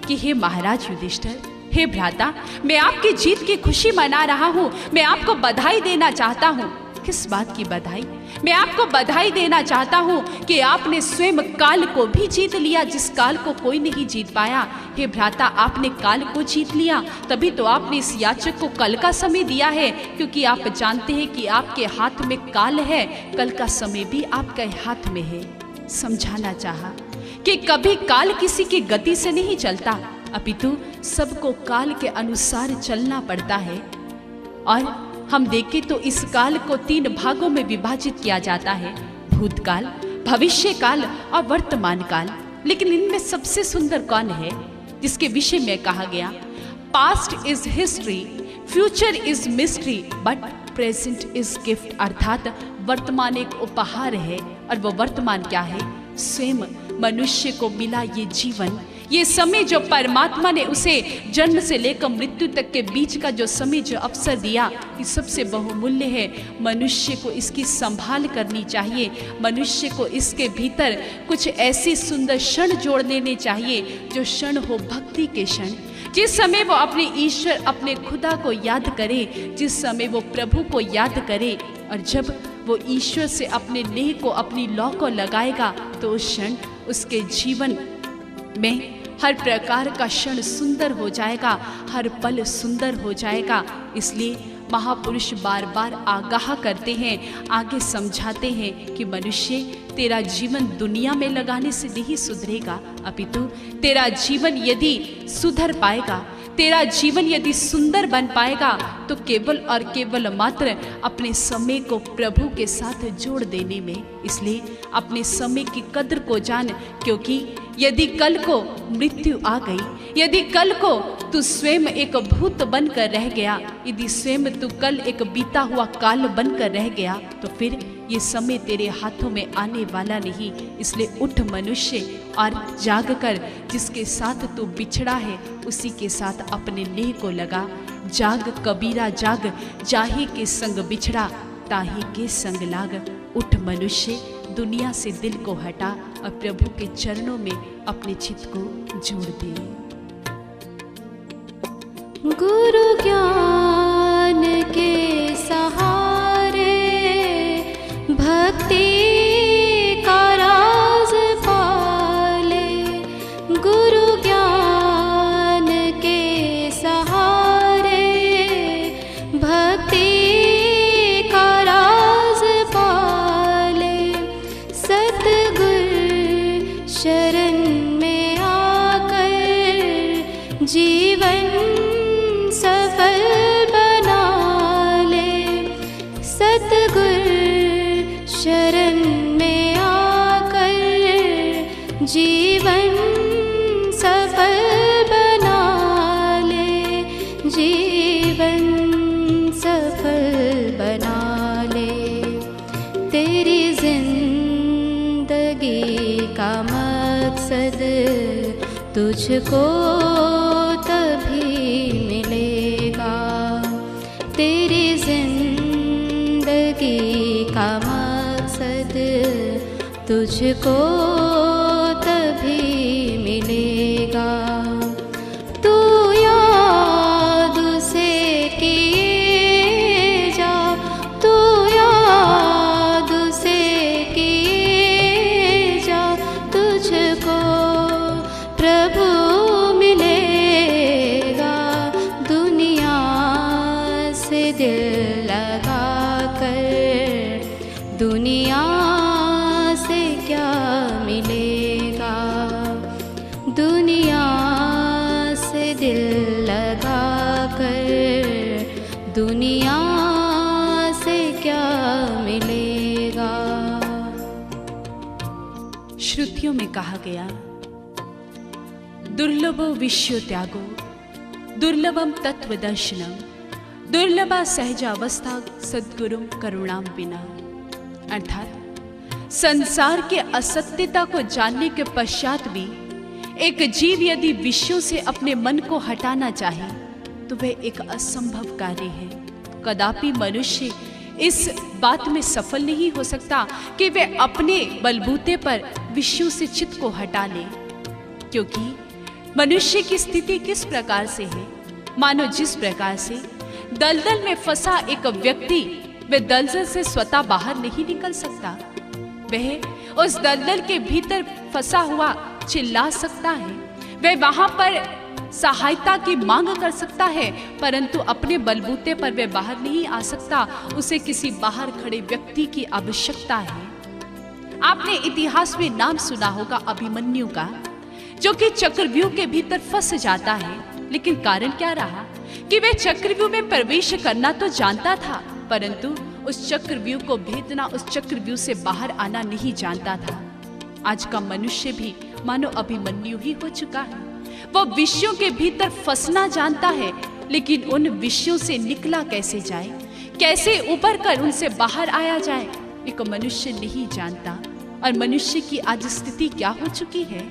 कि हे महाराज युधिष्ठिर, हे भ्राता, मैं आपकी जीत की खुशी मना रहा हूँ। मैं आपको बधाई देना चाहता हूँ। किस बात की बधाई? मैं आपको बधाई देना चाहता हूँ कि आपने स्वयं काल को भी जीत लिया, जिस काल को कोई नहीं जीत पाया। हे भ्राता, आपने काल को जीत लिया, तभी तो आपने इस याचक को कल का समय दिया है, क्योंकि आप जानते हैं कि आपके हाथ में काल है, कल का समय भी आपके हाथ में है। समझाना चाहा कि कभी काल किसी की गति से नहीं चलता, अपितु सबको काल के अनुसार चलना पड़ता है। और हम देखें तो इस काल को 3 भागों में विभाजित किया जाता है, भूतकाल, भविष्य काल और वर्तमान काल। लेकिन इनमें सबसे सुंदर कौन है, जिसके विषय में कहा गया, past is history, future is mystery, but present is gift. अर्थात वर्तमान एक उपहार है, और वो वर्तमान क्या है? स्वयं मनुष्य को मिला ये जीवन, ये समय जो परमात्मा ने उसे जन्म से लेकर मृत्यु तक के बीच का जो समय, जो अवसर दिया, ये सबसे बहुमूल्य है। मनुष्य को इसकी संभाल करनी चाहिए। मनुष्य को इसके भीतर कुछ ऐसी सुंदर क्षण जोड़ देने चाहिए, जो क्षण हो भक्ति के क्षण, जिस समय वो अपने ईश्वर, अपने खुदा को याद करे, जिस समय वो प्रभु को याद करे। और जब वो ईश्वर से अपने नेह को, अपनी लौ को लगाएगा, तो उस क्षण उसके जीवन में हर प्रकार का क्षण सुंदर हो जाएगा, हर पल सुंदर हो जाएगा। इसलिए महापुरुष बार बार आगाह करते हैं, आगे समझाते हैं कि मनुष्य, तेरा जीवन दुनिया में लगाने से नहीं सुधरेगा, अपितु तेरा जीवन यदि सुधर पाएगा, तेरा जीवन यदि सुंदर बन पाएगा, तो केवल और केवल मात्र अपने समय को प्रभु के साथ जोड़ देने में। इसलिए अपने समय की कद्र को जान, क्योंकि यदि कल को मृत्यु आ गई, यदि कल को तू स्वयं एक भूत बनकर रह गया, यदि स्वयं तू कल एक बीता हुआ काल बनकर रह गया, तो फिर ये समय तेरे हाथों में आने वाला नहीं। इसलिए उठ मनुष्य और जाग कर, जिसके साथ तू बिछड़ा है उसी के साथ अपने नेह को लगा। जाग कबीरा जाग, जाही के संग बिछड़ा, ताही के संग लाग। उठ मनुष्य, दुनिया से दिल को हटा और प्रभु के चरणों में अपने चित्त को जोड़ दे। गुरु ज्ञान के सहारे भक्ति का राज पाले, गुरु ज्ञान के सहारे भक्ति का राज पाले। सतगुर शरण में आकर जीवन सफल बना ले। सतगुर शरण में आकर जीवन सफल बना ले, जीवन सफल बना ले। तेरी जिंदगी का मकसद तुझको तभी मिलेगा, तेरी जिंदगी का मकसद तुझको तभी मिलेगा। तू याद से किए जा, तू याद से किए जा, तुझको प्रभु मिलेगा। दुनिया से दिल लगा कर दुनिया से क्या मिलेगा। श्रुतियों में कहा गया, दुर्लभो विश्व त्यागो दुर्लभम तत्व दर्शनम दुर्लभा सहजावस्था सद्गुरुम करुणाम बिना। अर्थात संसार के असत्यता को जानने के पश्चात भी एक जीव यदि विषयों से अपने मन को हटाना चाहे तो वह एक असंभव कार्य है। कदापि मनुष्य इस बात में सफल नहीं हो सकता कि वह अपने बलबूते पर विषयों से चित्त को हटा ले, क्योंकि मनुष्य की स्थिति किस प्रकार से है, मानो जिस प्रकार से दलदल में फंसा एक व्यक्ति वह दलदल से स्वतः बाहर नहीं निकल सकता। वह उस दलदल के भीतर फंसा हुआ चिल्ला सकता है, वह वहां पर सहायता की मांग कर सकता है, परंतु अपने बलबूते पर वह बाहर नहीं आ सकता। उसे किसी बाहर खड़े व्यक्ति की आवश्यकता है। आपने इतिहास में नाम सुना होगा अभिमन्यु का, जो कि चक्रव्यूह के भीतर फंस जाता है। लेकिन कारण क्या रहा कि वह चक्रव्यूह में प्रवेश करना तो जानता था, परंतु उस चक्रव्यूह को भेदना, उस चक्रव्यूह से बाहर आना नहीं जानता था। आज का मनुष्य भी मानो अभिमन्यु ही हो चुका है। वो विषयों के भीतर फंसना जानता है, लेकिन उन विषयों से निकला कैसे जाए, कैसे उबर कर उनसे बाहर आया जाए, एक मनुष्य नहीं जानता। और मनुष्य की आज स्थिति क्या हो चुकी है,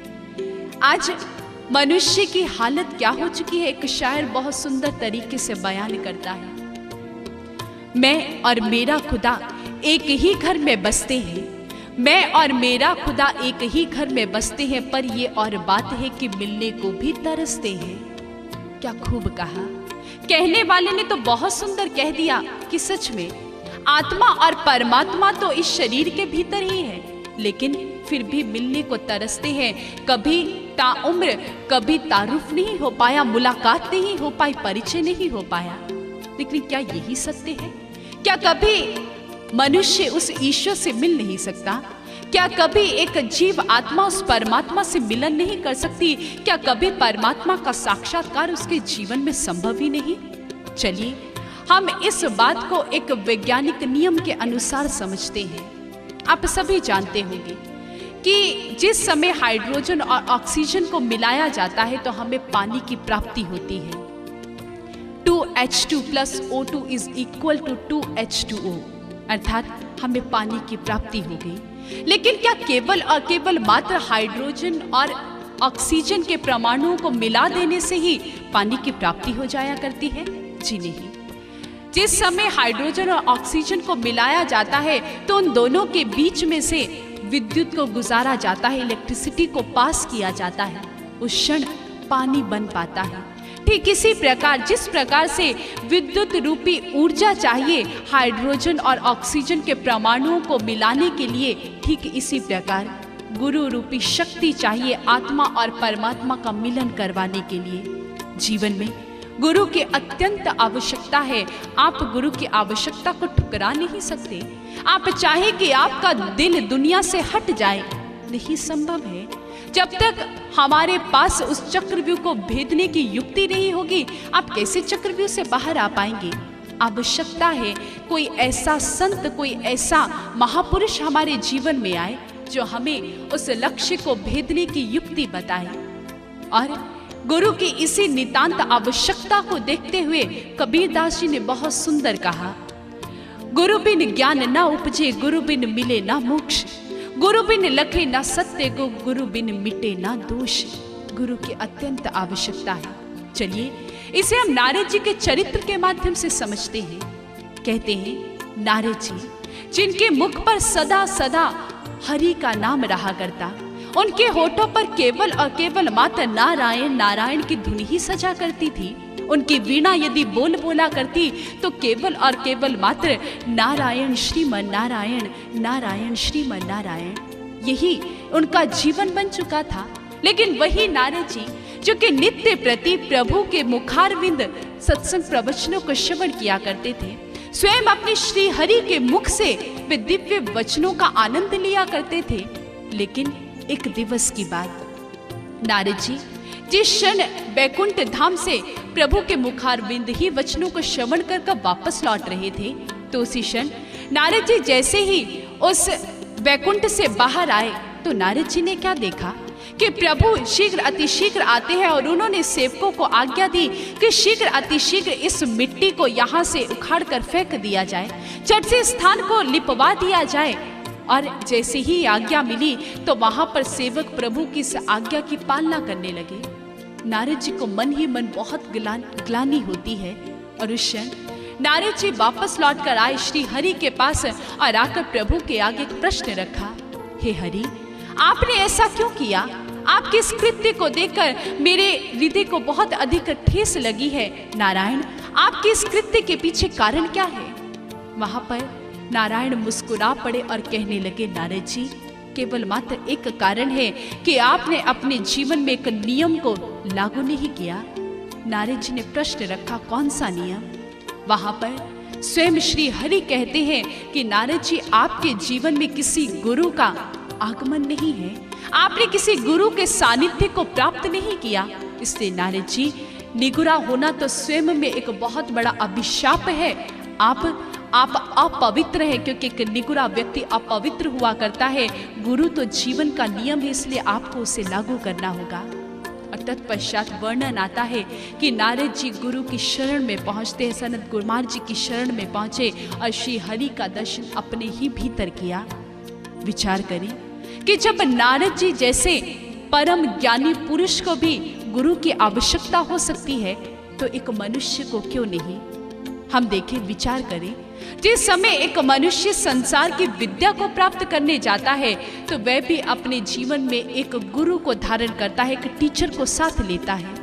आज मनुष्य की हालत क्या हो चुकी है, एक शायर बहुत सुंदर तरीके से बयान करता है। मैं और मेरा खुदा एक ही घर में बसते हैं, मैं और मेरा खुदा एक ही घर में बसते हैं, पर ये और बात है कि मिलने को भी तरसते हैं। क्या खूब कहा। कहने वाले ने तो बहुत सुंदर कह दिया कि सच में आत्मा और परमात्मा तो इस शरीर के भीतर ही है, लेकिन फिर भी मिलने को तरसते हैं। कभी ताउम्र कभी तारुफ नहीं हो पाया, मुलाकात नहीं हो पाई, परिचय नहीं हो पाया। लेकिन क्या यही सत्य है? क्या कभी मनुष्य उस ईश्वर से मिल नहीं सकता? क्या कभी एक जीव आत्मा उस परमात्मा से मिलन नहीं कर सकती? क्या कभी परमात्मा का साक्षात्कार उसके जीवन में संभव ही नहीं? चलिए हम इस बात को एक वैज्ञानिक नियम के अनुसार समझते हैं। आप सभी जानते होंगे कि जिस समय हाइड्रोजन और ऑक्सीजन को मिलाया जाता है तो हमें पानी की प्राप्ति होती है। 2H2 plus O2 is equal to 2H2O, अर्थात हमें पानी की प्राप्ति हो गई। लेकिन क्या केवल और केवल मात्र हाइड्रोजन और ऑक्सीजन के परमाणुओं को मिला देने से ही पानी की प्राप्ति हो जाया करती है? जी नहीं। जिस समय हाइड्रोजन और ऑक्सीजन को मिलाया जाता है तो उन दोनों के बीच में से विद्युत को गुजारा जाता है, इलेक्ट्रिसिटी को पास किया जाता है, उस क्षण पानी बन पाता है। ठीक इसी प्रकार जिस प्रकार से विद्युत रूपी ऊर्जा चाहिए हाइड्रोजन और ऑक्सीजन के परमाणुओं को मिलाने के लिए, ठीक इसी प्रकार गुरु रूपी शक्ति चाहिए आत्मा और परमात्मा का मिलन करवाने के लिए। जीवन में गुरु की अत्यंत आवश्यकता है। आप गुरु की आवश्यकता को ठुकरा नहीं सकते। आप चाहे कि आपका दिल दुनिया से हट जाए, नहीं संभव है। जब तक हमारे पास उस चक्रव्यूह को भेदने की युक्ति नहीं होगी, आप कैसे चक्रव्यूह से बाहर आ पाएंगे? आवश्यकता है कोई ऐसा संत, कोई ऐसा महापुरुष हमारे जीवन में आए जो हमें उस लक्ष्य को भेदने की युक्ति बताए। और गुरु की इसी नितांत आवश्यकता को देखते हुए कबीरदास जी ने बहुत सुंदर कहा, गुरु बिन ज्ञान ना उपजे, गुरु बिन मिले ना मोक्ष, गुरु बिन लखे ना सत्य गो, गुरु बिन मिटे ना दोष। गुरु की अत्यंत आवश्यकता है। चलिए इसे हम नारद जी के चरित्र के माध्यम से समझते हैं। कहते हैं नारद जी जिनके मुख पर सदा सदा हरि का नाम रहा करता, उनके होठों पर केवल और केवल मात्र नारायण नारायण की धुन ही सजा करती थी। उनकी वीणा यदि बोल बोला करती तो केवल और केवल मात्र नारायण श्रीमन नारायण, नारायण श्रीमन नारायण, यही उनका जीवन बन चुका था। लेकिन वही नारद जी जो कि नित्य प्रति प्रभु के मुखारविंद सत्संग प्रवचनों को श्रवण किया करते थे, स्वयं अपने श्री हरि के मुख से वे दिव्य वचनों का आनंद लिया करते थे। लेकिन एक दिवस की बात, नारद जी जिस क्षण बैकुंठ धाम से प्रभु के मुखारविंद ही वचनों को श्रवण कर वापस लौट रहे थे, तो उसी क्षण नारद जी जैसे ही उस बैकुंठ से बाहर आए तो नारद जी ने क्या देखा कि प्रभु शीघ्र अतिशीघ्र आते हैं और उन्होंने सेवकों को आज्ञा दी कि शीघ्र अतिशीघ्र इस मिट्टी को यहाँ से उखाड़ कर फेंक दिया जाए, झट से स्थान को लिपवा दिया जाए। और जैसे ही आज्ञा मिली तो वहां पर सेवक प्रभु की इस आज्ञा की पालना करने लगे। नारद जी को मन ही मन बहुत ग्लानि होती है और उस क्षण नारद जी वापस लौट कर आए श्री हरि के पास और आकर प्रभु के आगे एक प्रश्न रखा, हे हरि, आपने ऐसा क्यों किया? आपके इस कृत्य को देखकर मेरे हृदय को बहुत अधिक ठेस लगी है। नारायण, आपके इस कृत्य के पीछे कारण क्या है? वहां पर नारायण मुस्कुरा पड़े और कहने लगे, नारद जी, केवल मात्र एक कारण है कि आपने अपने जीवन में एक नियम को लागू नहीं किया। नारद जी ने प्रश्न रखा, कौन सा नियम? वहां पर स्वयं श्री हरि कहते हैं कि नारद जी, आपके जीवन में किसी गुरु का आगमन नहीं है, आपने किसी गुरु के सानिध्य को प्राप्त नहीं किया। इसलिए नारद जी, निगुरा होना तो स्वयं में एक बहुत बड़ा अभिशाप है। आप अपवित्र है, क्योंकि एक निगुरा व्यक्ति अपवित्र हुआ करता है। गुरु तो जीवन का नियम है, इसलिए आपको उसे लागू करना होगा। और तत्पश्चात वर्णन आता है कि नारद जी गुरु की शरण में पहुंचते हैं, सनत कुमार जी की शरण में पहुंचे और श्री हरि का दर्शन अपने ही भीतर किया। विचार करें कि जब नारद जी जैसे परम ज्ञानी पुरुष को भी गुरु की आवश्यकता हो सकती है, तो एक मनुष्य को क्यों नहीं? हम देखें, विचार करें, जिस समय एक मनुष्य संसार की विद्या को प्राप्त करने जाता है तो वह भी अपने जीवन में एक गुरु को धारण करता है, एक टीचर को साथ लेता है।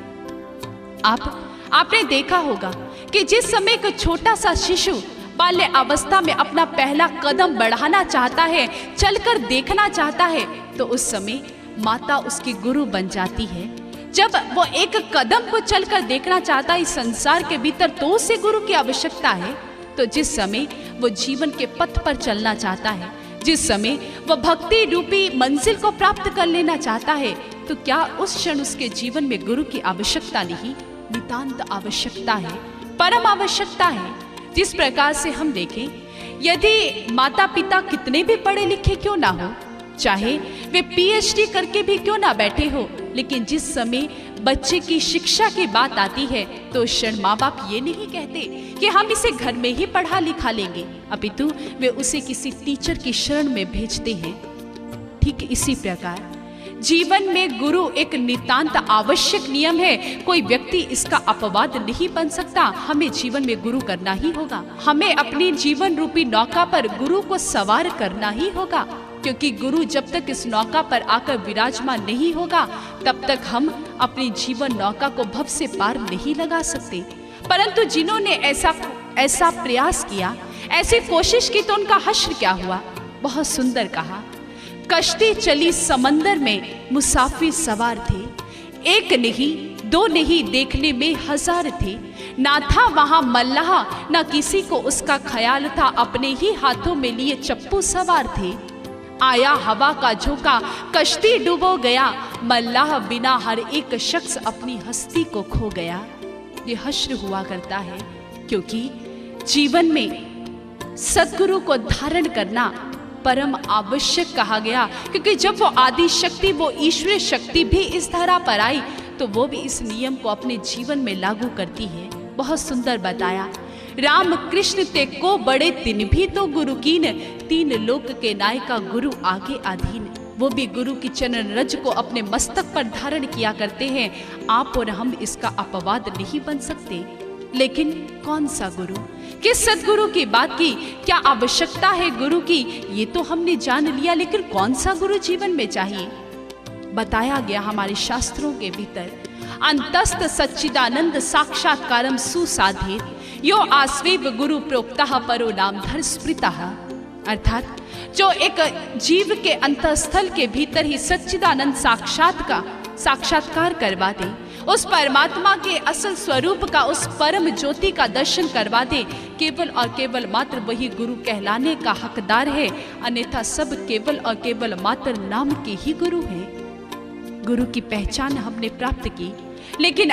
आपने देखा होगा कि जिस समय एक छोटा सा शिशु बाल्य अवस्था में अपना पहला कदम बढ़ाना चाहता है, चलकर देखना चाहता है, तो उस समय माता उसकी गुरु बन जाती है। जब वो एक कदम को चलकर देखना चाहता है इस संसार के भीतर, तो उसे गुरु की आवश्यकता है। तो जिस समय वो जीवन के पथ पर चलना चाहता है, जिस समय वो भक्ति रूपी मंजिल को प्राप्त कर लेना चाहता है, तो क्या उस क्षण उसके जीवन में गुरु की आवश्यकता नहीं? नितांत आवश्यकता है, परम आवश्यकता है। जिस प्रकार से हम देखें, यदि माता पिता कितने भी पढ़े लिखे क्यों ना हो, चाहे वे पीएचडी करके भी क्यों ना बैठे हो, लेकिन जिस समय बच्चे की शिक्षा की बात आती है तो क्षण माँ बाप ये नहीं कहते कि हम इसे घर में ही पढ़ा लिखा लेंगे, अपितु वे उसे किसी टीचर की शरण में भेजते हैं। ठीक इसी प्रकार जीवन में गुरु एक नितांत आवश्यक नियम है। कोई व्यक्ति इसका अपवाद नहीं बन सकता। हमें जीवन में गुरु करना ही होगा। हमें अपनी जीवन रूपी नौका पर गुरु को सवार करना ही होगा, क्योंकि गुरु जब तक इस नौका पर आकर विराजमान नहीं होगा तब तक हम अपनी जीवन नौका को भव से पार नहीं लगा सकते। परंतु जिन्होंने ऐसा प्रयास किया, ऐसी कोशिश की, तो उनका हश्र क्या हुआ? बहुत सुंदर कहा, कश्ती चली समंदर में मुसाफिर सवार थे, एक नहीं दो नहीं देखने में हजार थे, ना था वहां मल्लाह ना किसी को उसका ख्याल था, अपने ही हाथों में लिए चप्पू सवार थे, आया हवा का झोंका कश्ती डूबो गया, मल्लाह बिना हर एक शख्स अपनी हस्ती को खो गया। ये हश्र हुआ करता है, क्योंकि जीवन में सद्गुरु को धारण करना परम आवश्यक कहा गया, क्योंकि जब वो आदि शक्ति, वो ईश्वरीय शक्ति भी इस धरा पर आई तो वो भी इस नियम को अपने जीवन में लागू करती है। बहुत सुंदर बताया, राम कृष्ण ते को बड़े तिन भी तो गुरु कीन, तीन लोक के नायका गुरु आगे अधीन। वो भी गुरु की चरण रज को अपने मस्तक पर धारण किया करते हैं। आप और हम इसका अपवाद नहीं बन सकते। लेकिन कौन सा गुरु, किस सदगुरु की बात की, क्या आवश्यकता है गुरु की, ये तो हमने जान लिया, लेकिन कौन सा गुरु जीवन में चाहिए? बताया गया हमारे शास्त्रों के भीतर, अंतस्थ सच्चिदानंद साक्षात्कारम सुसाधे यो आस्वेव गुरु प्रोक्तः परो नामधर स्मृतः। अर्थात जो एक जीव के अंतस्थल के भीतर ही सच्चिदानंद साक्षात्कार करवा दे, उस परमात्मा के असल स्वरूप का, उस परम ज्योति का दर्शन करवा दे, केवल और केवल मात्र वही गुरु कहलाने का हकदार है। अन्यथा सब केवल और केवल मात्र नाम के ही गुरु हैं। गुरु की पहचान हमने प्राप्त की, लेकिन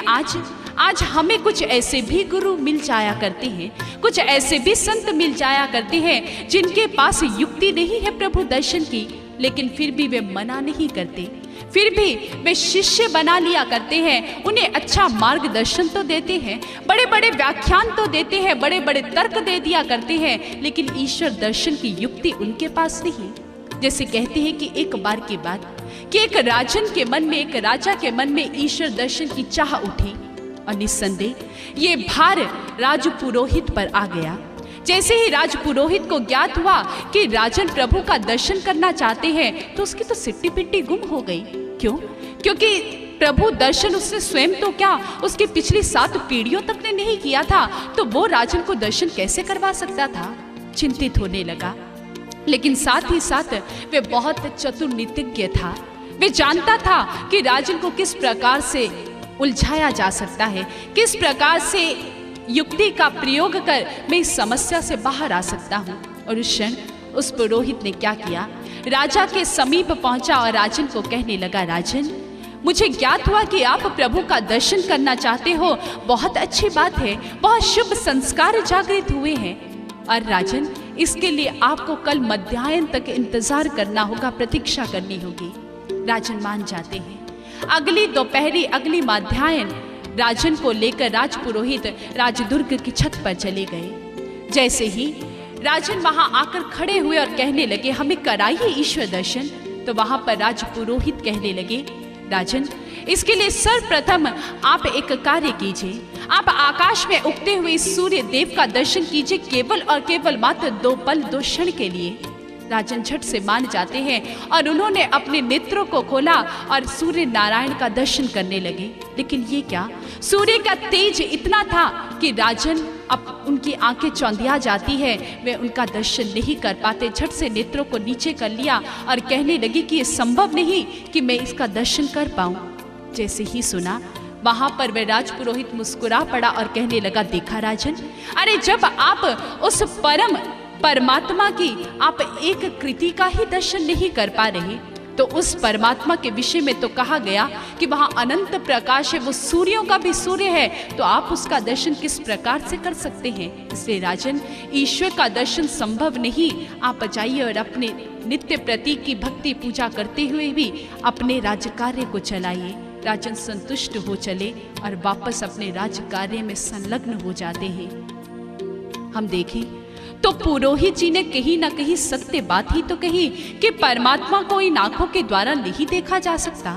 आज हमें कुछ ऐसे भी गुरु मिल जाया करते हैं, कुछ ऐसे भी संत मिल जाया करते हैं जिनके पास युक्ति नहीं है प्रभु दर्शन की, लेकिन फिर भी वे मना नहीं करते, फिर भी वे शिष्य बना लिया करते हैं। उन्हें अच्छा मार्गदर्शन तो देते हैं, बड़े बड़े व्याख्यान तो देते हैं, बड़े बड़े तर्क दे दिया करते हैं, लेकिन ईश्वर दर्शन की युक्ति उनके पास नहीं। जैसे कहते हैं कि एक बार की बात कि एक राजन के मन में, एक राजा के मन में ईश्वर दर्शन की चाह उठी और निस्संदेह ये भार राजपुरोहित पर आ गया। जैसे ही राजपुरोहित को ज्ञात हुआ कि राजन प्रभु का दर्शन करना चाहते हैं तो उसकी तो सिट्टी पिट्टी गुम हो गई। क्यों? क्योंकि प्रभु दर्शन उसने स्वयं तो क्या, उसकी पिछली 7 पीढ़ियों तक ने नहीं किया था, तो वो राजन को दर्शन कैसे करवा सकता था? चिंतित होने लगा। लेकिन साथ ही साथ वे बहुत चतुर नीतिज्ञ था। वे जानता था कि राजन को किस प्रकार से उलझाया जा सकता है, किस प्रकार से युक्ति का प्रयोग कर मैं इस समस्या से बाहर आ सकता हूँ। और उस क्षण उस पुरोहित ने क्या किया, राजा के समीप पहुंचा और राजन को कहने लगा, राजन, मुझे ज्ञात हुआ कि आप प्रभु का दर्शन करना चाहते हो, बहुत अच्छी बात है, बहुत शुभ संस्कार जागृत हुए हैं। और राजन, इसके लिए आपको कल मध्याह्न तक इंतजार करना होगा, प्रतीक्षा करनी होगी। राजन मान जाते हैं। अगली दोपहरी, अगली मध्याह्न राजन को लेकर राजपुरोहित राजदुर्ग की छत पर चले गए। जैसे ही राजन वहां आकर खड़े हुए और कहने लगे, हमें कराइए ईश्वर दर्शन, तो वहां पर राजपुरोहित कहने लगे, राजन, इसके लिए सर्वप्रथम आप एक कार्य कीजिए, आप आकाश में उगते हुए सूर्य देव का दर्शन कीजिए, केवल और केवल मात्र 2 पल 2 क्षण के लिए। राजन झट से मान जाते हैं और उन्होंने अपने नेत्रों को खोला और सूर्य नारायण का दर्शन करने लगे। लेकिन ये क्या, सूर्य का तेज इतना था कि राजन, अब उनकी आंखें चौंधिया जाती है, वे उनका दर्शन नहीं कर पाते। झट से नेत्रों को नीचे कर लिया और कहने लगे कि ये संभव नहीं कि मैं इसका दर्शन कर पाऊं। जैसे ही सुना, वहां पर वह राजपुरोहित मुस्कुरा पड़ा और कहने लगा, देखा राजन, अरे जब आप उस परम परमात्मा की आप एक कृति का ही दर्शन नहीं कर पा रहे, तो उस परमात्मा के विषय में तो कहा गया कि वहां अनंत प्रकाश है, वो सूर्यों का भी सूर्य है, तो आप उसका दर्शन किस प्रकार से कर सकते हैं? इसलिए राजन, ईश्वर का दर्शन संभव नहीं। आप जाइए और अपने नित्य प्रतीक की भक्ति पूजा करते हुए भी अपने राज्य कार्य को चलाइए। राजन संतुष्ट हो चले और वापस अपने राज्य कार्य में संलग्न हो जाते हैं। हम देखें तो पुरोहित जी ने कहीं ना कहीं सत्य बात ही तो कही कि परमात्मा को इन आंखों के द्वारा नहीं देखा जा सकता।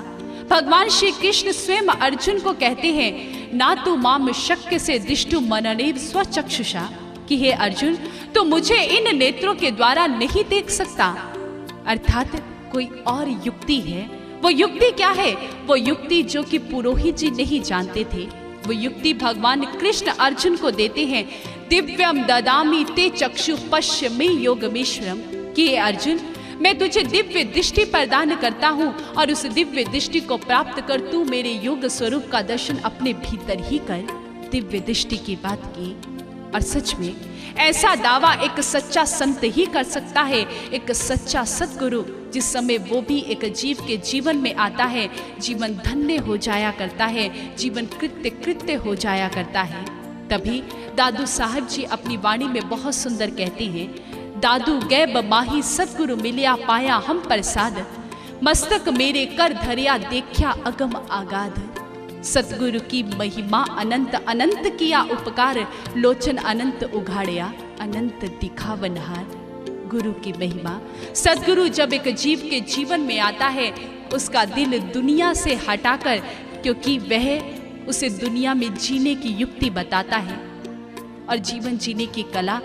भगवान श्री कृष्ण स्वयं अर्जुन को कहते हैं, ना तू माम शक्य से दिष्टु मननेव स्वचक्षुषा, कि हे अर्जुन, तो मुझे इन नेत्रों के द्वारा नहीं देख सकता। अर्थात कोई और युक्ति है। वो युक्ति क्या है? वो युक्ति जो कि पुरोहित जी नहीं जानते थे, वो युक्ति भगवान कृष्ण अर्जुन को देते हैं। दिव्यम ददामी ते चक्षु पश्य में योगमेश्वरम, कि अर्जुन, मैं तुझे दिव्य दृष्टि प्रदान करता हूँ और उस दिव्य दृष्टि को प्राप्त कर तू मेरे योग स्वरूप का दर्शन अपने भीतर ही कर। दिव्य दृष्टि की बात की, और सच में ऐसा दावा एक सच्चा संत ही कर सकता है, एक सच्चा सद्गुरु। जिस समय वो भी एक जीव के जीवन में आता है, जीवन धन्य हो जाया करता है, जीवन कृत्य कृत्य हो जाया करता है। तभी दादू साहब जी अपनी वाणी में बहुत सुंदर कहते हैं, दादू गैब माही सद्गुरु मिलिया पाया हम प्रसाद, मस्तक मेरे कर धरिया देखा अगम आगाध। सतगुरु की महिमा अनंत, अनंत किया उपकार, लोचन अनंत उघाड़िया अनंत दिखावनहार। गुरु की महिमा, सतगुरु जब एक जीव के जीवन में आता है, उसका दिल दुनिया से हटाकर, क्योंकि वह उसे दुनिया में जीने की युक्ति बताता है और जीवन जीने की कला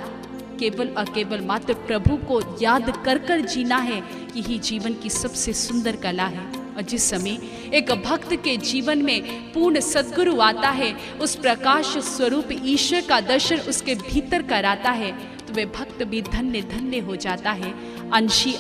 केवल और केवल मात्र प्रभु को याद कर कर जीना है, यही जीवन की सबसे सुंदर कला है। और जिस समय एक भक्त के जीवन में पूर्ण सद्गुरु आता है, उस प्रकाश स्वरूप ईश्वर का दर्शन उसके भीतर कराता है, तो वह भक्त भी धन्य धन्य हो जाता है। अंशी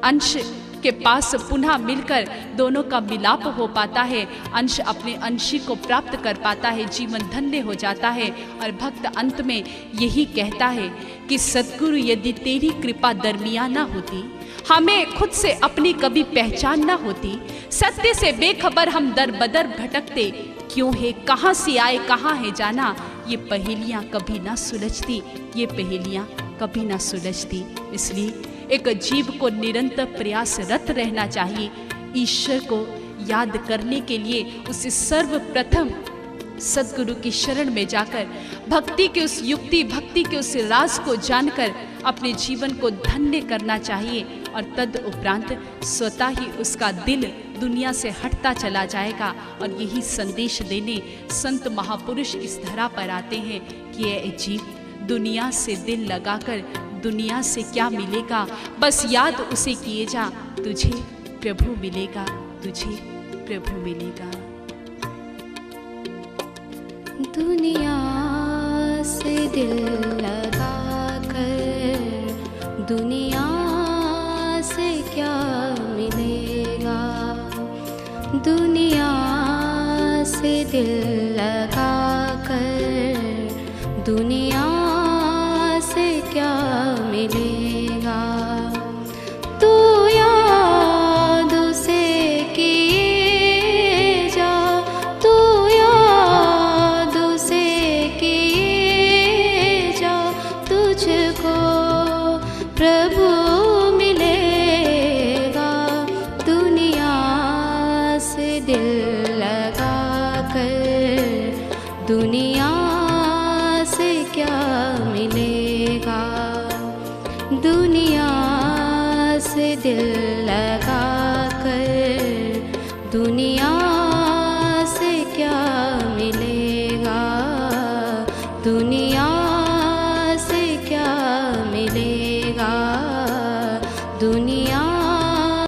अंश के पास पुनः मिलकर दोनों का मिलाप हो पाता है, अंश अपने अंशी को प्राप्त कर पाता है, जीवन धन्य हो जाता है। और भक्त अंत में यही कहता है कि सद्गुरु यदि तेरी कृपा दरमियाना होती, हमें खुद से अपनी कभी पहचान ना होती, सत्य से बेखबर हम दर बदर भटकते, क्यों है कहाँ से आए कहाँ है जाना, ये पहेलियाँ कभी ना सुलझती, ये पहेलियाँ कभी ना सुलझती। इसलिए एक जीव को निरंतर प्रयासरत रहना चाहिए। ईश्वर को याद करने के लिए उसे सर्वप्रथम सद्गुरु की शरण में जाकर भक्ति के उस युक्ति, भक्ति के उस राज को जानकर अपने जीवन को धन्य करना चाहिए और तद उपरांत स्वतः ही उसका दिल दुनिया से हटता चला जाएगा। और यही संदेश देने संत महापुरुष इस धरा पर आते हैं कि ये जीव, दुनिया से दिल लगाकर दुनिया से क्या मिलेगा, बस याद उसे किए जा, तुझे प्रभु मिलेगा, तुझे प्रभु मिलेगा। दुनिया से दिल लगाकर दुनिया से क्या मिलेगा, दुनिया से दिल लगाकर दुनिया से क्या मिलेगा। तू याद उसे किए जा, तू याद उसे किए जा, तुझको प्रभु मिलेगा। दुनिया से दिल लगाकर दुनिया से क्या मिलेगा, दुनिया से दिल लगाकर दुनिया से क्या मिलेगा, दुनिया से क्या मिलेगा, दुनिया